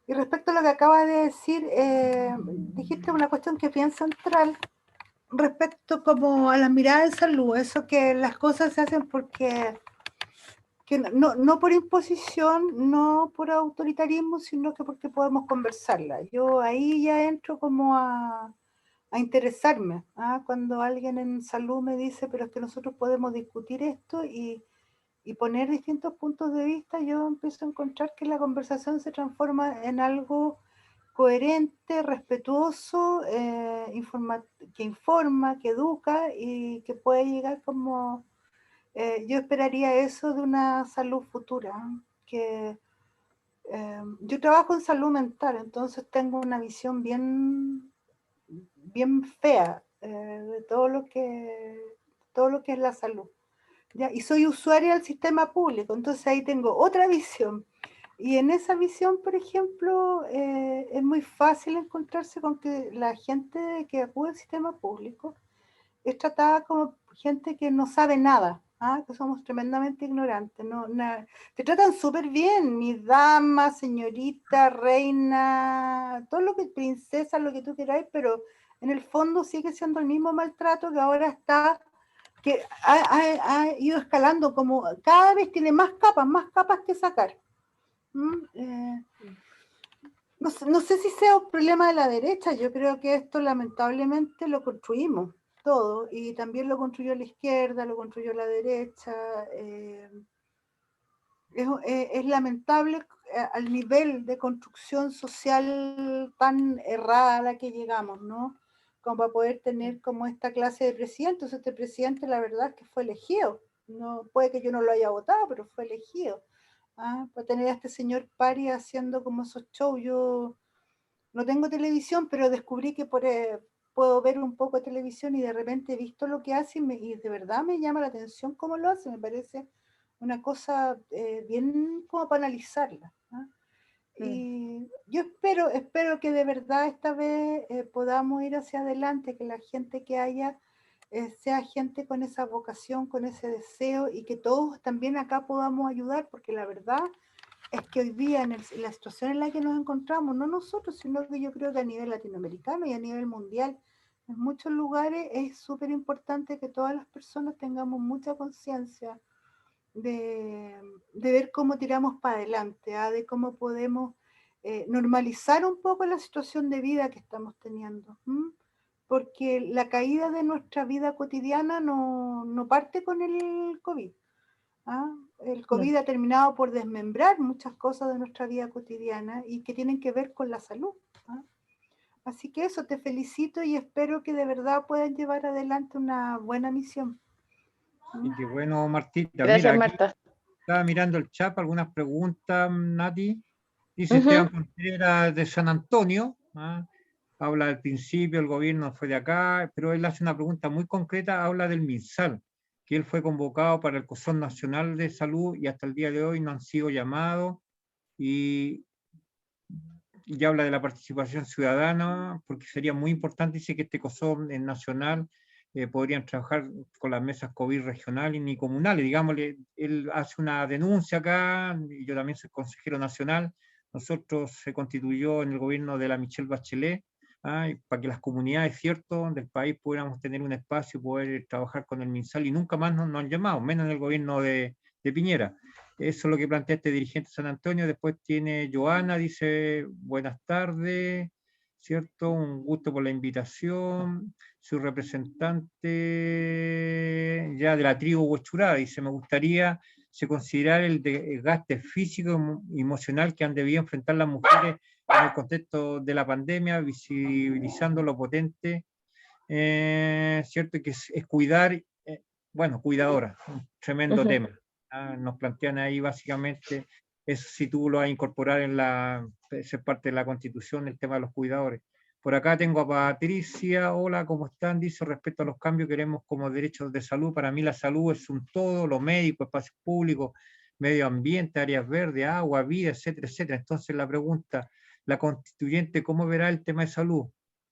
[SPEAKER 5] respecto a lo que acabas de decir, dijiste una cuestión que es bien central respecto como a la mirada de salud, eso que las cosas se hacen porque no por imposición, no por autoritarismo, sino que porque podemos conversarla. Yo ahí ya entro como a interesarme, cuando alguien en salud me dice, pero es que nosotros podemos discutir esto y poner distintos puntos de vista, yo empiezo a encontrar que la conversación se transforma en algo coherente, respetuoso, que informa, que educa y que puede llegar como... yo esperaría eso de una salud futura, que yo trabajo en salud mental, entonces tengo una visión bien fea de todo lo que es la salud. ¿Ya? Y soy usuaria del sistema público, entonces ahí tengo otra visión. Y en esa visión, por ejemplo, es muy fácil encontrarse con que la gente que acude al sistema público es tratada como gente que no sabe nada, que somos tremendamente ignorantes. Te tratan súper bien, mi dama, señorita, reina, todo lo que princesa, lo que tú queráis, pero en el fondo sigue siendo el mismo maltrato que ahora está, que ha ido escalando, como cada vez tiene más capas que sacar. No sé si sea un problema de la derecha, yo creo que esto lamentablemente lo construimos todo, y también lo construyó la izquierda, lo construyó la derecha. Es lamentable al nivel de construcción social tan errada a la que llegamos, ¿no? Como para poder tener como esta clase de presidente. Entonces este presidente la verdad es que fue elegido, no puede que yo no lo haya votado, pero fue elegido. Para tener a este señor Pari haciendo como esos shows. Yo no tengo televisión, pero descubrí que puedo ver un poco de televisión y de repente he visto lo que hace y de verdad me llama la atención cómo lo hace, me parece una cosa bien como para analizarla. Y yo espero que de verdad esta vez podamos ir hacia adelante, que la gente que haya sea gente con esa vocación, con ese deseo, y que todos también acá podamos ayudar, porque la verdad es que hoy día en la situación en la que nos encontramos, no nosotros, sino que yo creo que a nivel latinoamericano y a nivel mundial, en muchos lugares es súper importante que todas las personas tengamos mucha conciencia de ver cómo tiramos para adelante, de cómo podemos normalizar un poco la situación de vida que estamos teniendo. porque la caída de nuestra vida cotidiana no parte con el COVID. ¿Ah? El COVID ha terminado por desmembrar muchas cosas de nuestra vida cotidiana y que tienen que ver con la salud. ¿Ah? Así que eso, te felicito y espero que de verdad puedan llevar adelante una buena misión.
[SPEAKER 1] Y qué bueno, Martita.
[SPEAKER 3] Gracias,
[SPEAKER 1] Mira, aquí
[SPEAKER 3] Marta.
[SPEAKER 1] estaba mirando el chat, algunas preguntas, Nati. Dice Esteban Contreras de San Antonio. ¿Ah? Habla del principio, el gobierno fue de acá, pero él hace una pregunta muy concreta, habla del MinSal, que él fue convocado para el Consejo Nacional de Salud y hasta el día de hoy no han sido llamados, y habla de la participación ciudadana, porque sería muy importante, dice que este COSOM es nacional, podrían trabajar con las mesas COVID regionales ni comunales, digámosle, él hace una denuncia acá, y yo también soy consejero nacional, nosotros se constituyó en el gobierno de la Michelle Bachelet, para que las comunidades, cierto, del país pudiéramos tener un espacio, poder trabajar con el MinSal, y nunca más nos han llamado, menos en el gobierno de Piñera. Eso es lo que plantea este dirigente de San Antonio. Después tiene Joana, dice, buenas tardes, ¿cierto? Un gusto por la invitación. Soy representante ya de la tribu Huechurá, dice, me gustaría se considerar el desgaste físico y emocional que han debido enfrentar las mujeres en el contexto de la pandemia, visibilizando lo potente, ¿cierto? Que es cuidar, bueno, cuidadora, un tremendo tema. Nos plantean ahí básicamente, eso si tú lo vas a incorporar en ser parte de la Constitución, el tema de los cuidadores. Por acá tengo a Patricia, hola, ¿cómo están? Dice, respecto a los cambios, queremos como derechos de salud, para mí la salud es un todo, lo médico, espacios públicos, medio ambiente, áreas verdes, agua, vida, etcétera, etcétera. Entonces la pregunta, la constituyente, ¿cómo verá el tema de salud?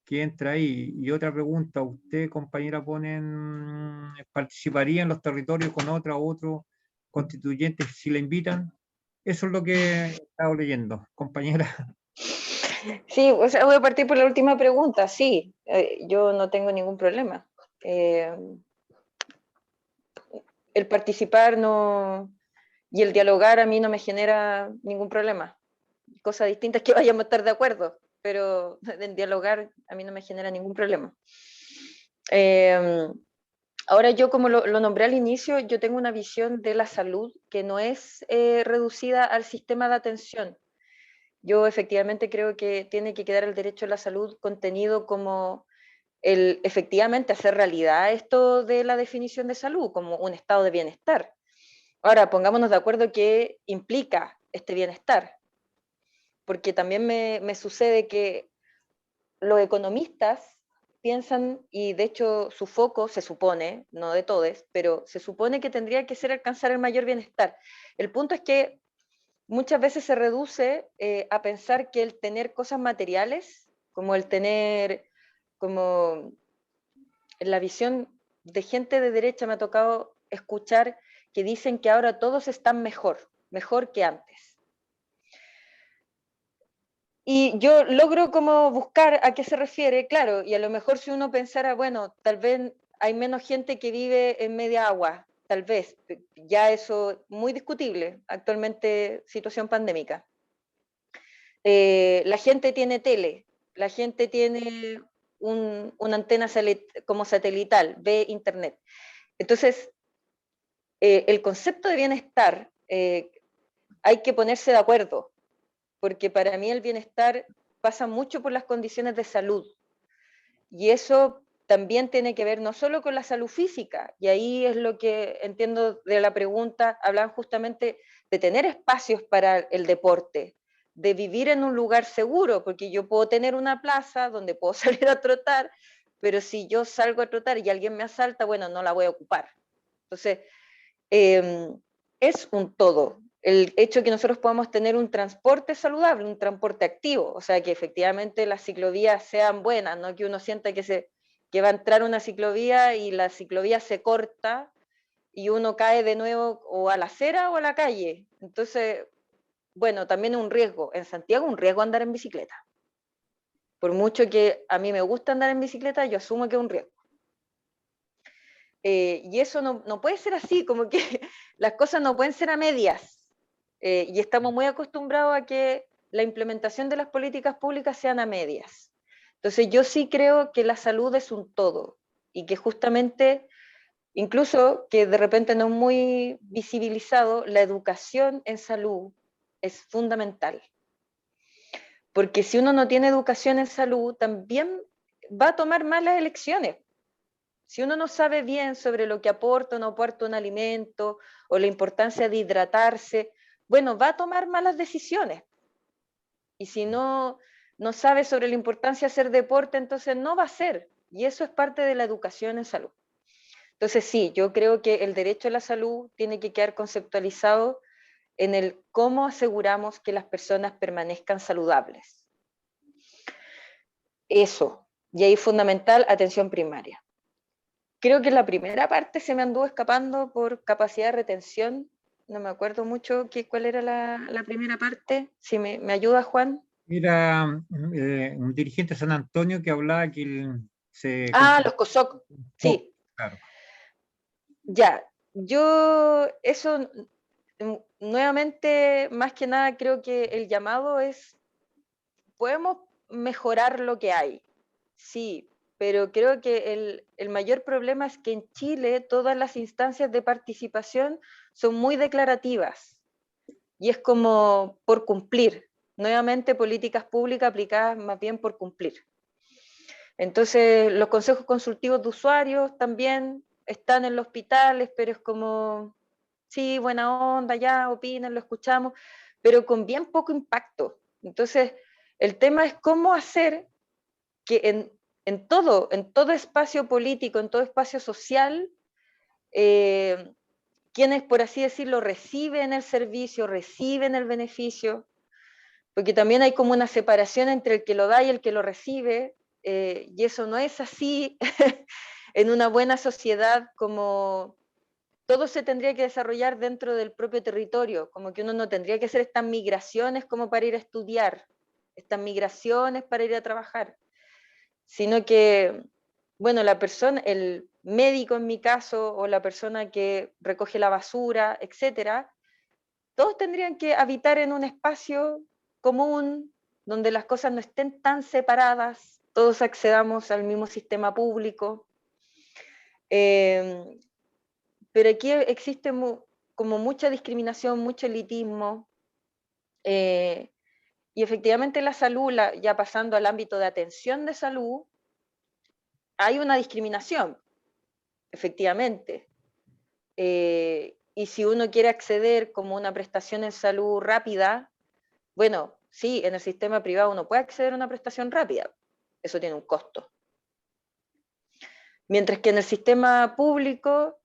[SPEAKER 1] Que entra ahí. Y otra pregunta, ¿usted, compañera, participaría en los territorios con otro constituyentes si le invitan? Eso es lo que he estado leyendo, compañera.
[SPEAKER 3] Sí, o sea, voy a partir por la última pregunta. Sí, yo no tengo ningún problema. El participar y el dialogar a mí no me genera ningún problema. Cosa distinta es que vayamos a estar de acuerdo, pero en dialogar a mí no me genera ningún problema. Ahora yo, como lo nombré al inicio, yo tengo una visión de la salud que no es reducida al sistema de atención. Yo efectivamente creo que tiene que quedar el derecho a la salud contenido como el efectivamente hacer realidad esto de la definición de salud, como un estado de bienestar. Ahora, pongámonos de acuerdo qué implica este bienestar, porque también me sucede que los economistas piensan, y de hecho su foco se supone, no de todos, pero se supone que tendría que ser alcanzar el mayor bienestar. El punto es que muchas veces se reduce a pensar que el tener cosas materiales, como el tener, como en la visión de gente de derecha me ha tocado escuchar que dicen que ahora todos están mejor que antes. Y yo logro como buscar a qué se refiere, claro, y a lo mejor si uno pensara, bueno, tal vez hay menos gente que vive en media agua, tal vez, ya eso muy discutible, actualmente situación pandémica. La gente tiene tele, la gente tiene una antena como satelital, ve internet. Entonces, el concepto de bienestar hay que ponerse de acuerdo, porque para mí el bienestar pasa mucho por las condiciones de salud. Y eso también tiene que ver no solo con la salud física, y ahí es lo que entiendo de la pregunta, hablan justamente de tener espacios para el deporte, de vivir en un lugar seguro, porque yo puedo tener una plaza donde puedo salir a trotar, pero si yo salgo a trotar y alguien me asalta, bueno, no la voy a ocupar. Entonces, es un todo. El hecho de que nosotros podamos tener un transporte saludable, un transporte activo, o sea, que efectivamente las ciclovías sean buenas, no que uno sienta que va a entrar una ciclovía y la ciclovía se corta y uno cae de nuevo o a la acera o a la calle. Entonces, bueno, también es un riesgo. En Santiago es un riesgo andar en bicicleta. Por mucho que a mí me gusta andar en bicicleta, yo asumo que es un riesgo. Y eso no puede ser así, como que las cosas no pueden ser a medias. Y estamos muy acostumbrados a que la implementación de las políticas públicas sean a medias. Entonces yo sí creo que la salud es un todo y que justamente, incluso que de repente no es muy visibilizado, la educación en salud es fundamental. Porque si uno no tiene educación en salud, también va a tomar malas elecciones. Si uno no sabe bien sobre lo que aporta o no aporta un alimento o la importancia de hidratarse, bueno, va a tomar malas decisiones. Y si no sabe sobre la importancia de hacer deporte, entonces no va a hacer. Y eso es parte de la educación en salud. Entonces sí, yo creo que el derecho a la salud tiene que quedar conceptualizado en el cómo aseguramos que las personas permanezcan saludables. Eso. Y ahí fundamental, atención primaria. Creo que la primera parte se me anduvo escapando por capacidad de retención. No me acuerdo mucho cuál era la primera parte. Si me ayuda, Juan.
[SPEAKER 1] Era un dirigente de San Antonio que hablaba que
[SPEAKER 3] los COSOC. Sí.
[SPEAKER 1] Claro.
[SPEAKER 3] Ya. Yo, eso, nuevamente, más que nada, creo que el llamado es, podemos mejorar lo que hay. Sí, pero creo que el mayor problema es que en Chile todas las instancias de participación son muy declarativas y es como por cumplir. Nuevamente, políticas públicas aplicadas más bien por cumplir. Entonces, los consejos consultivos de usuarios también están en los hospitales, pero es como, sí, buena onda, ya, opinan, lo escuchamos, pero con bien poco impacto. Entonces, el tema es cómo hacer que en todo espacio político, en todo espacio social, quienes, por así decirlo, reciben el servicio, reciben el beneficio, porque también hay como una separación entre el que lo da y el que lo recibe, y eso no es así en una buena sociedad, como todo se tendría que desarrollar dentro del propio territorio, como que uno no tendría que hacer estas migraciones como para ir a estudiar, estas migraciones para ir a trabajar, sino que, bueno, la persona, el médico en mi caso, o la persona que recoge la basura, etcétera, todos tendrían que habitar en un espacio común, donde las cosas no estén tan separadas, todos accedamos al mismo sistema público. Pero aquí existe como mucha discriminación, mucho elitismo, y efectivamente la salud, ya pasando al ámbito de atención de salud, hay una discriminación, efectivamente. Y si uno quiere acceder como una prestación en salud rápida, bueno, sí, en el sistema privado uno puede acceder a una prestación rápida, eso tiene un costo. Mientras que en el sistema público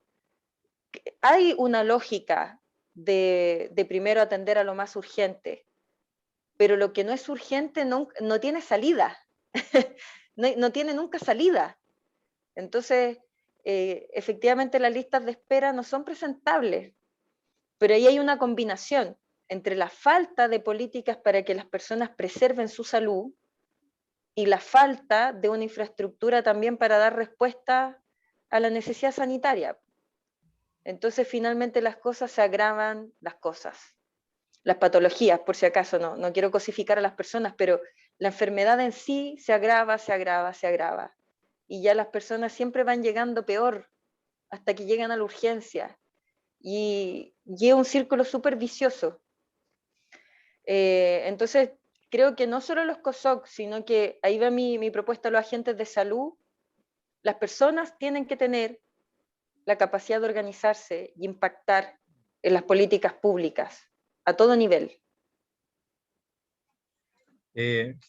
[SPEAKER 3] hay una lógica de primero atender a lo más urgente, pero lo que no es urgente no tiene salida, no tiene nunca salida. Entonces, efectivamente las listas de espera no son presentables, pero ahí hay una combinación entre la falta de políticas para que las personas preserven su salud y la falta de una infraestructura también para dar respuesta a la necesidad sanitaria. Entonces, finalmente las cosas se agravan, las patologías, por si acaso, no quiero cosificar a las personas, pero la enfermedad en sí se agrava, se agrava, se agrava. Y ya las personas siempre van llegando peor hasta que llegan a la urgencia. Y es un círculo súper vicioso. Entonces, creo que no solo los COSOC, sino que ahí va mi propuesta a los agentes de salud. Las personas tienen que tener la capacidad de organizarse y impactar en las políticas públicas a todo nivel.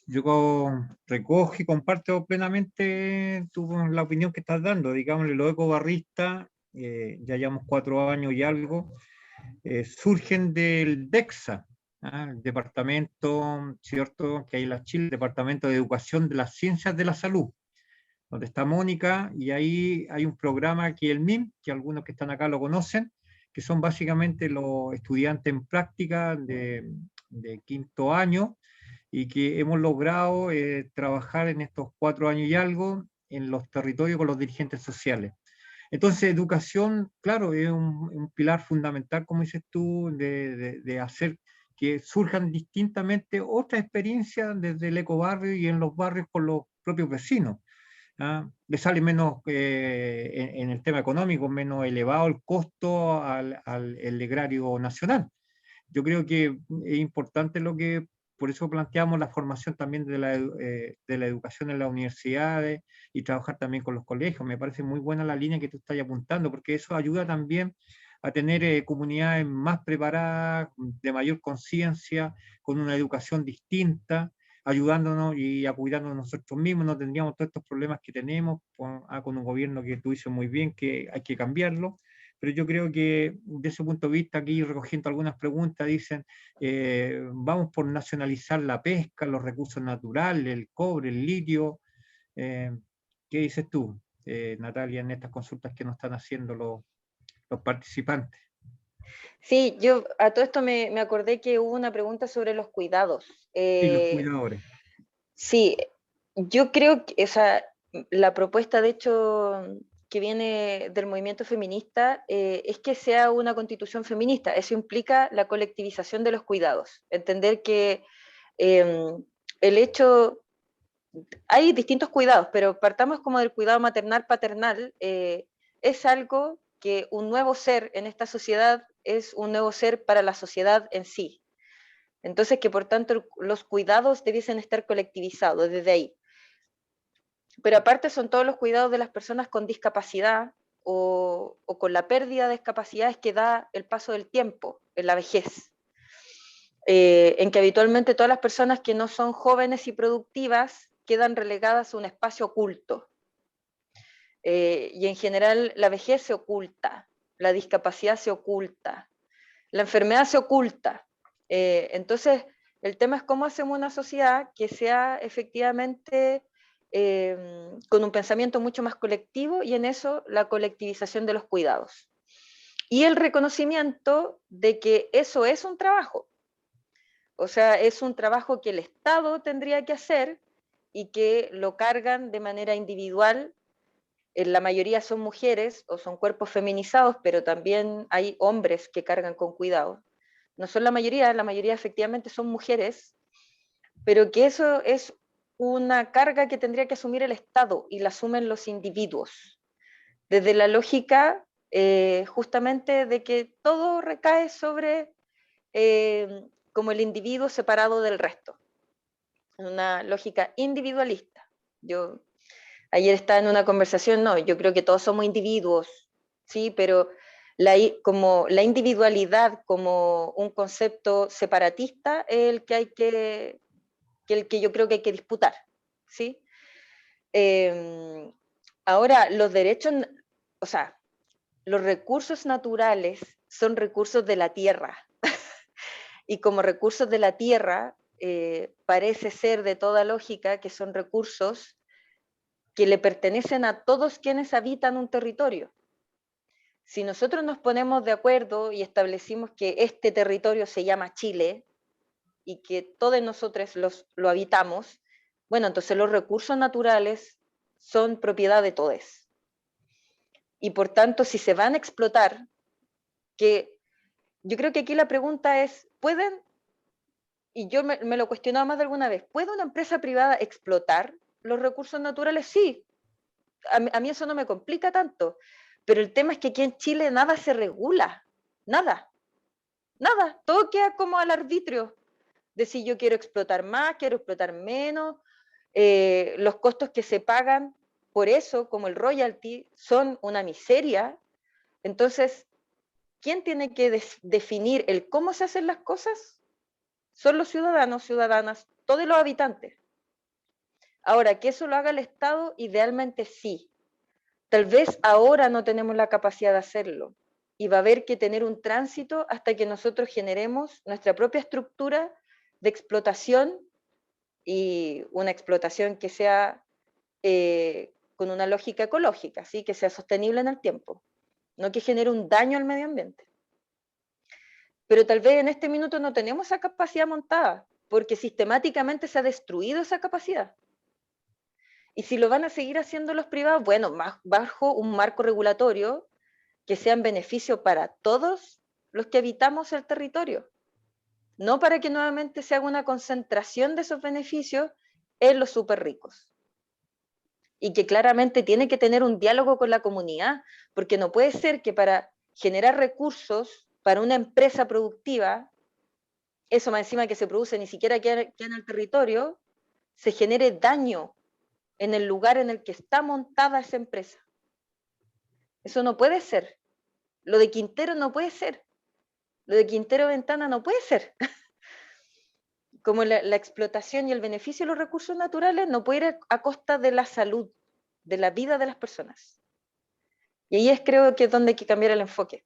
[SPEAKER 1] Yo recojo y comparto plenamente la opinión que estás dando. Digamos, los ecobarristas, ya llevamos 4 años y algo, surgen del DEXA, el departamento, ¿cierto?, que hay en la Chile, el Departamento de Educación de las Ciencias de la Salud, donde está Mónica, y ahí hay un programa que es el MIM, que algunos que están acá lo conocen, que son básicamente los estudiantes en práctica de 5º año, y que hemos logrado trabajar en estos 4 años y algo en los territorios con los dirigentes sociales. Entonces, educación, claro, es un pilar fundamental, como dices tú, de hacer que surjan distintamente otras experiencias desde el ecobarrio y en los barrios con los propios vecinos. ¿Ah? Le sale menos, en el tema económico, menos elevado el costo el erario nacional. Yo creo que es importante por eso planteamos la formación también de la educación en las universidades y trabajar también con los colegios. Me parece muy buena la línea que tú estás apuntando, porque eso ayuda también a tener comunidades más preparadas, de mayor conciencia, con una educación distinta, ayudándonos y cuidándonos nosotros mismos. No tendríamos todos estos problemas que tenemos con un gobierno que tú dices muy bien que hay que cambiarlo. Pero yo creo que desde ese punto de vista, aquí recogiendo algunas preguntas, dicen, vamos por nacionalizar la pesca, los recursos naturales, el cobre, el litio. ¿Qué dices tú, Natalia, en estas consultas que nos están haciendo los participantes?
[SPEAKER 3] Sí, yo a todo esto me acordé que hubo una pregunta sobre los cuidados.
[SPEAKER 1] Sí, los cuidadores.
[SPEAKER 3] Sí, yo creo que la propuesta, de hecho, que viene del movimiento feminista, es que sea una constitución feminista. Eso implica la colectivización de los cuidados. Entender que el hecho, hay distintos cuidados, pero partamos como del cuidado maternal-paternal, es algo que un nuevo ser en esta sociedad es un nuevo ser para la sociedad en sí. Entonces, que por tanto los cuidados debiesen estar colectivizados desde ahí. Pero aparte son todos los cuidados de las personas con discapacidad o con la pérdida de discapacidades que da el paso del tiempo en la vejez. En que habitualmente todas las personas que no son jóvenes y productivas quedan relegadas a un espacio oculto. Y en general la vejez se oculta, la discapacidad se oculta, la enfermedad se oculta. Entonces, el tema es cómo hacemos una sociedad que sea efectivamente con un pensamiento mucho más colectivo, y en eso la colectivización de los cuidados. Y el reconocimiento de que eso es un trabajo. O sea, es un trabajo que el Estado tendría que hacer y que lo cargan de manera individual. La mayoría son mujeres o son cuerpos feminizados, pero también hay hombres que cargan con cuidado. No son la mayoría efectivamente son mujeres, pero que eso es una carga que tendría que asumir el Estado y la asumen los individuos. Desde la lógica justamente de que todo recae sobre como el individuo separado del resto. Una lógica individualista. Yo ayer estaba en una conversación, no, yo creo que todos somos individuos, sí, pero como la individualidad como un concepto separatista es el que hay el que yo creo que hay que disputar, ¿sí? Ahora, los derechos, o sea, los recursos naturales son recursos de la tierra, y como recursos de la tierra, parece ser de toda lógica que son recursos que le pertenecen a todos quienes habitan un territorio. Si nosotros nos ponemos de acuerdo y establecimos que este territorio se llama Chile y que todos nosotros lo habitamos, bueno, entonces los recursos naturales son propiedad de todos. Y por tanto, si se van a explotar, que yo creo que aquí la pregunta es, ¿pueden, y yo me lo he cuestionado más de alguna vez, ¿puede una empresa privada explotar los recursos naturales? Sí, a mí eso no me complica tanto, pero el tema es que aquí en Chile nada se regula, nada, todo queda como al arbitrio de si yo quiero explotar más, quiero explotar menos, los costos que se pagan por eso, como el royalty, son una miseria. Entonces, ¿quién tiene que definir el cómo se hacen las cosas? Son los ciudadanos, ciudadanas, todos los habitantes. Ahora, que eso lo haga el Estado, idealmente sí. Tal vez ahora no tenemos la capacidad de hacerlo y va a haber que tener un tránsito hasta que nosotros generemos nuestra propia estructura de explotación, y una explotación que sea con una lógica ecológica, ¿sí? Que sea sostenible en el tiempo, no que genere un daño al medio ambiente. Pero tal vez en este minuto no tenemos esa capacidad montada, porque sistemáticamente se ha destruido esa capacidad. Y si lo van a seguir haciendo los privados, bueno, bajo un marco regulatorio que sea en beneficio para todos los que habitamos el territorio, no para que nuevamente se haga una concentración de esos beneficios en los súper ricos. y que claramente tiene que tener un diálogo con la comunidad, porque no puede ser que para generar recursos para una empresa productiva, eso más encima que se produce ni siquiera queda en el territorio, se genere daño en el lugar en el que está montada esa empresa. Eso no puede ser. Lo de Quintero no puede ser. Lo de Quintero Ventana no puede ser. Como la explotación y el beneficio de los recursos naturales no puede ir a costa de la salud, de la vida de las personas. Y ahí creo que es donde hay que cambiar el enfoque.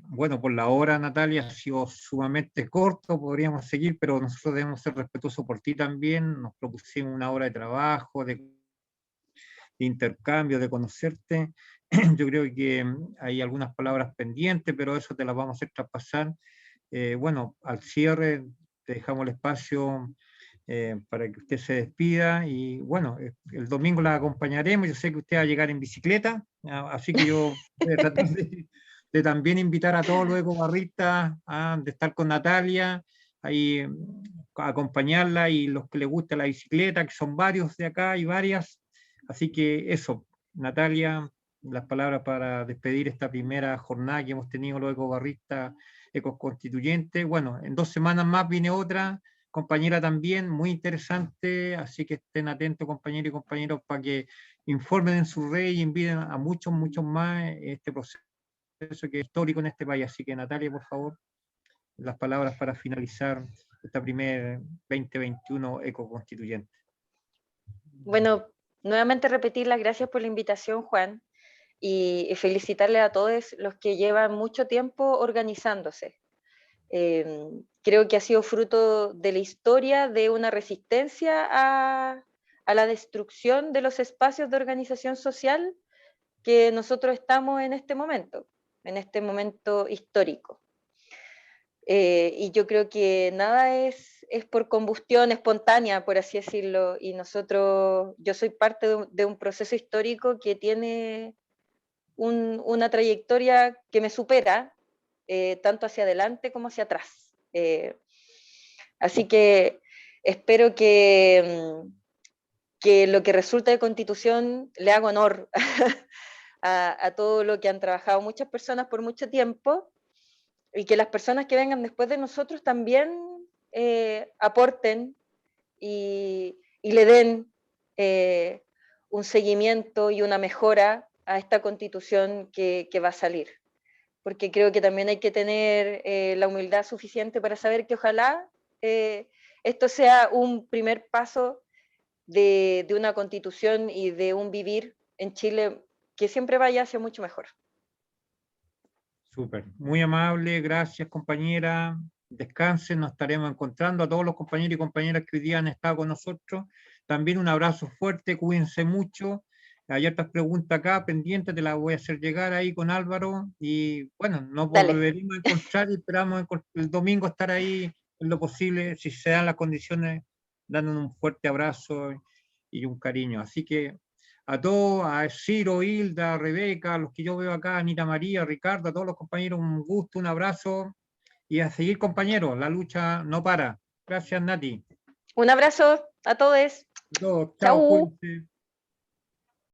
[SPEAKER 1] Bueno, por la hora, Natalia, ha sido sumamente corto, podríamos seguir, pero nosotros debemos ser respetuosos por ti también. Nos propusimos una hora de trabajo, de intercambio, de conocerte. Yo creo que hay algunas palabras pendientes, pero eso te las vamos a hacer traspasar. Bueno, al cierre te dejamos el espacio para que usted se despida y bueno, el domingo la acompañaremos. Yo sé que usted va a llegar en bicicleta, así que yo voy a tratar de también invitar a todos los ecobarristas de estar con Natalia, ahí a acompañarla y los que les gusta la bicicleta, que son varios de acá y varias. Así que eso, Natalia, las palabras para despedir esta primera jornada que hemos tenido los ecobarristas, ecoconstituyentes. Bueno, en 2 semanas más viene otra compañera también, muy interesante, así que estén atentos compañeros y compañeros para que informen en su red y inviten a muchos, muchos más este proceso que es histórico en este país. Así que Natalia, por favor, las palabras para finalizar esta primer 2021 ecoconstituyente.
[SPEAKER 3] Bueno, nuevamente repetir las gracias por la invitación, Juan, y felicitarle a todos los que llevan mucho tiempo organizándose. Creo que ha sido fruto de la historia de una resistencia a la destrucción de los espacios de organización social que nosotros estamos en este momento histórico. Y yo creo que nada es por combustión espontánea, por así decirlo, y yo soy parte de un proceso histórico que tiene una trayectoria que me supera, tanto hacia adelante como hacia atrás. Así que espero que lo que resulta de Constitución le haga honor a todo lo que han trabajado muchas personas por mucho tiempo, y que las personas que vengan después de nosotros también aporten y le den un seguimiento y una mejora a esta Constitución que va a salir. Porque creo que también hay que tener la humildad suficiente para saber que ojalá esto sea un primer paso de una Constitución y de un vivir en Chile que siempre vaya hacia mucho mejor.
[SPEAKER 1] Súper, muy amable, gracias compañera, descansen, nos estaremos encontrando a todos los compañeros y compañeras que hoy día han estado con nosotros. También un abrazo fuerte, cuídense mucho. Hay otras preguntas acá pendientes, te las voy a hacer llegar ahí con Álvaro y bueno, nos volveremos a encontrar y esperamos el domingo estar ahí en lo posible, si se dan las condiciones, dándonos un fuerte abrazo y un cariño. Así que a todos, a Ciro, Hilda, Rebeca, los que yo veo acá, Anita María, Ricardo, a todos los compañeros, un gusto, un abrazo y a seguir compañeros, la lucha no para. Gracias, Nati.
[SPEAKER 3] Un abrazo a todos.
[SPEAKER 1] Chao,
[SPEAKER 3] Chau.
[SPEAKER 1] cuídense.